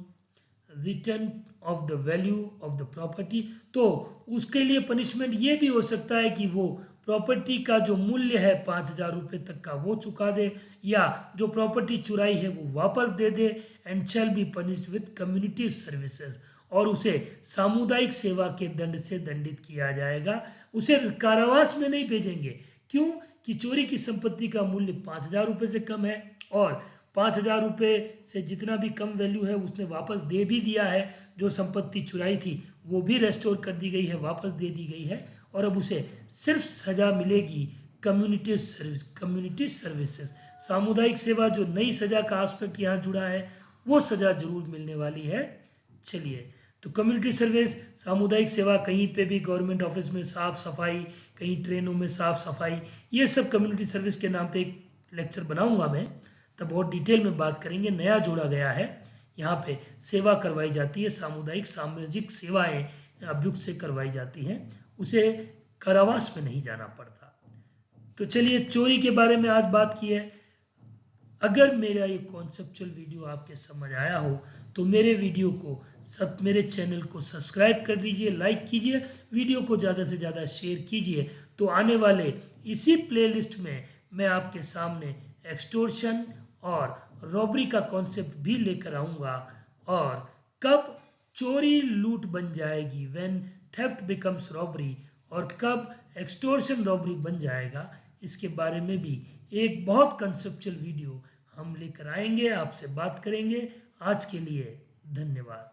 return of the value of the property, तो उसके लिए पनिशमेंट ये भी हो सकता है कि वो प्रॉपर्टी का जो मूल्य है 5,000 रुपए तक का वो चुका दे, या जो प्रॉपर्टी चुराई है वो वापस दे दे, and shall be punished with community services, और उसे सामुदायिक सेवा के दंड से दंडित किया जाएगा। उसे कारावास में नहीं भेजेंगे, क्यों कि चोरी की संपत्ति का मूल्य 5,000 रुपए से कम है और 5,000 रुपए से जितना भी कम वैल्यू है उसने वापस दे भी दिया है, जो संपत्ति चुराई थी वो भी रेस्टोर कर दी गई है, वापस दे दी गई है, और अब उसे सिर्फ सजा मिलेगी कम्युनिटी सर्विसेज, सामुदायिक सेवा, जो नई सजा का आस्पेक्ट यहाँ जुड़ा है वो सजा जरूर मिलने वाली है। चलिए, तो कम्युनिटी सर्विस, सामुदायिक सेवा, कहीं पे भी गवर्नमेंट ऑफिस में साफ सफाई, कहीं ट्रेनों में साफ सफाई, ये सब कम्युनिटी सर्विस के नाम पे एक लेक्चर बनाऊंगा मैं, तब बहुत डिटेल में बात करेंगे। नया जोड़ा गया है, यहाँ पे सेवा करवाई जाती है, सामुदायिक सामाजिक सेवाएं अभियुक्त से करवाई जाती हैं, उसे कारावास में नहीं जाना पड़ता। तो चलिए, चोरी के बारे में आज बात की है। अगर मेरा ये कॉन्सेप्चुअल वीडियो आपके समझ आया हो तो मेरे वीडियो को मेरे चैनल को सब्सक्राइब कर दीजिए, लाइक कीजिए, वीडियो को ज़्यादा से ज़्यादा शेयर कीजिए, तो आने वाले इसी प्लेलिस्ट में मैं आपके सामने एक्सटोर्शन और रॉबरी का कॉन्सेप्ट भी लेकर आऊँगा, और कब चोरी लूट बन जाएगी, व्हेन थेफ्ट बिकम्स रॉबरी, और कब एक्सटोर्शन रॉबरी बन जाएगा, इसके बारे में भी एक बहुत कंसेप्चुअल वीडियो हम लेकर आएंगे, आपसे बात करेंगे। आज के लिए धन्यवाद।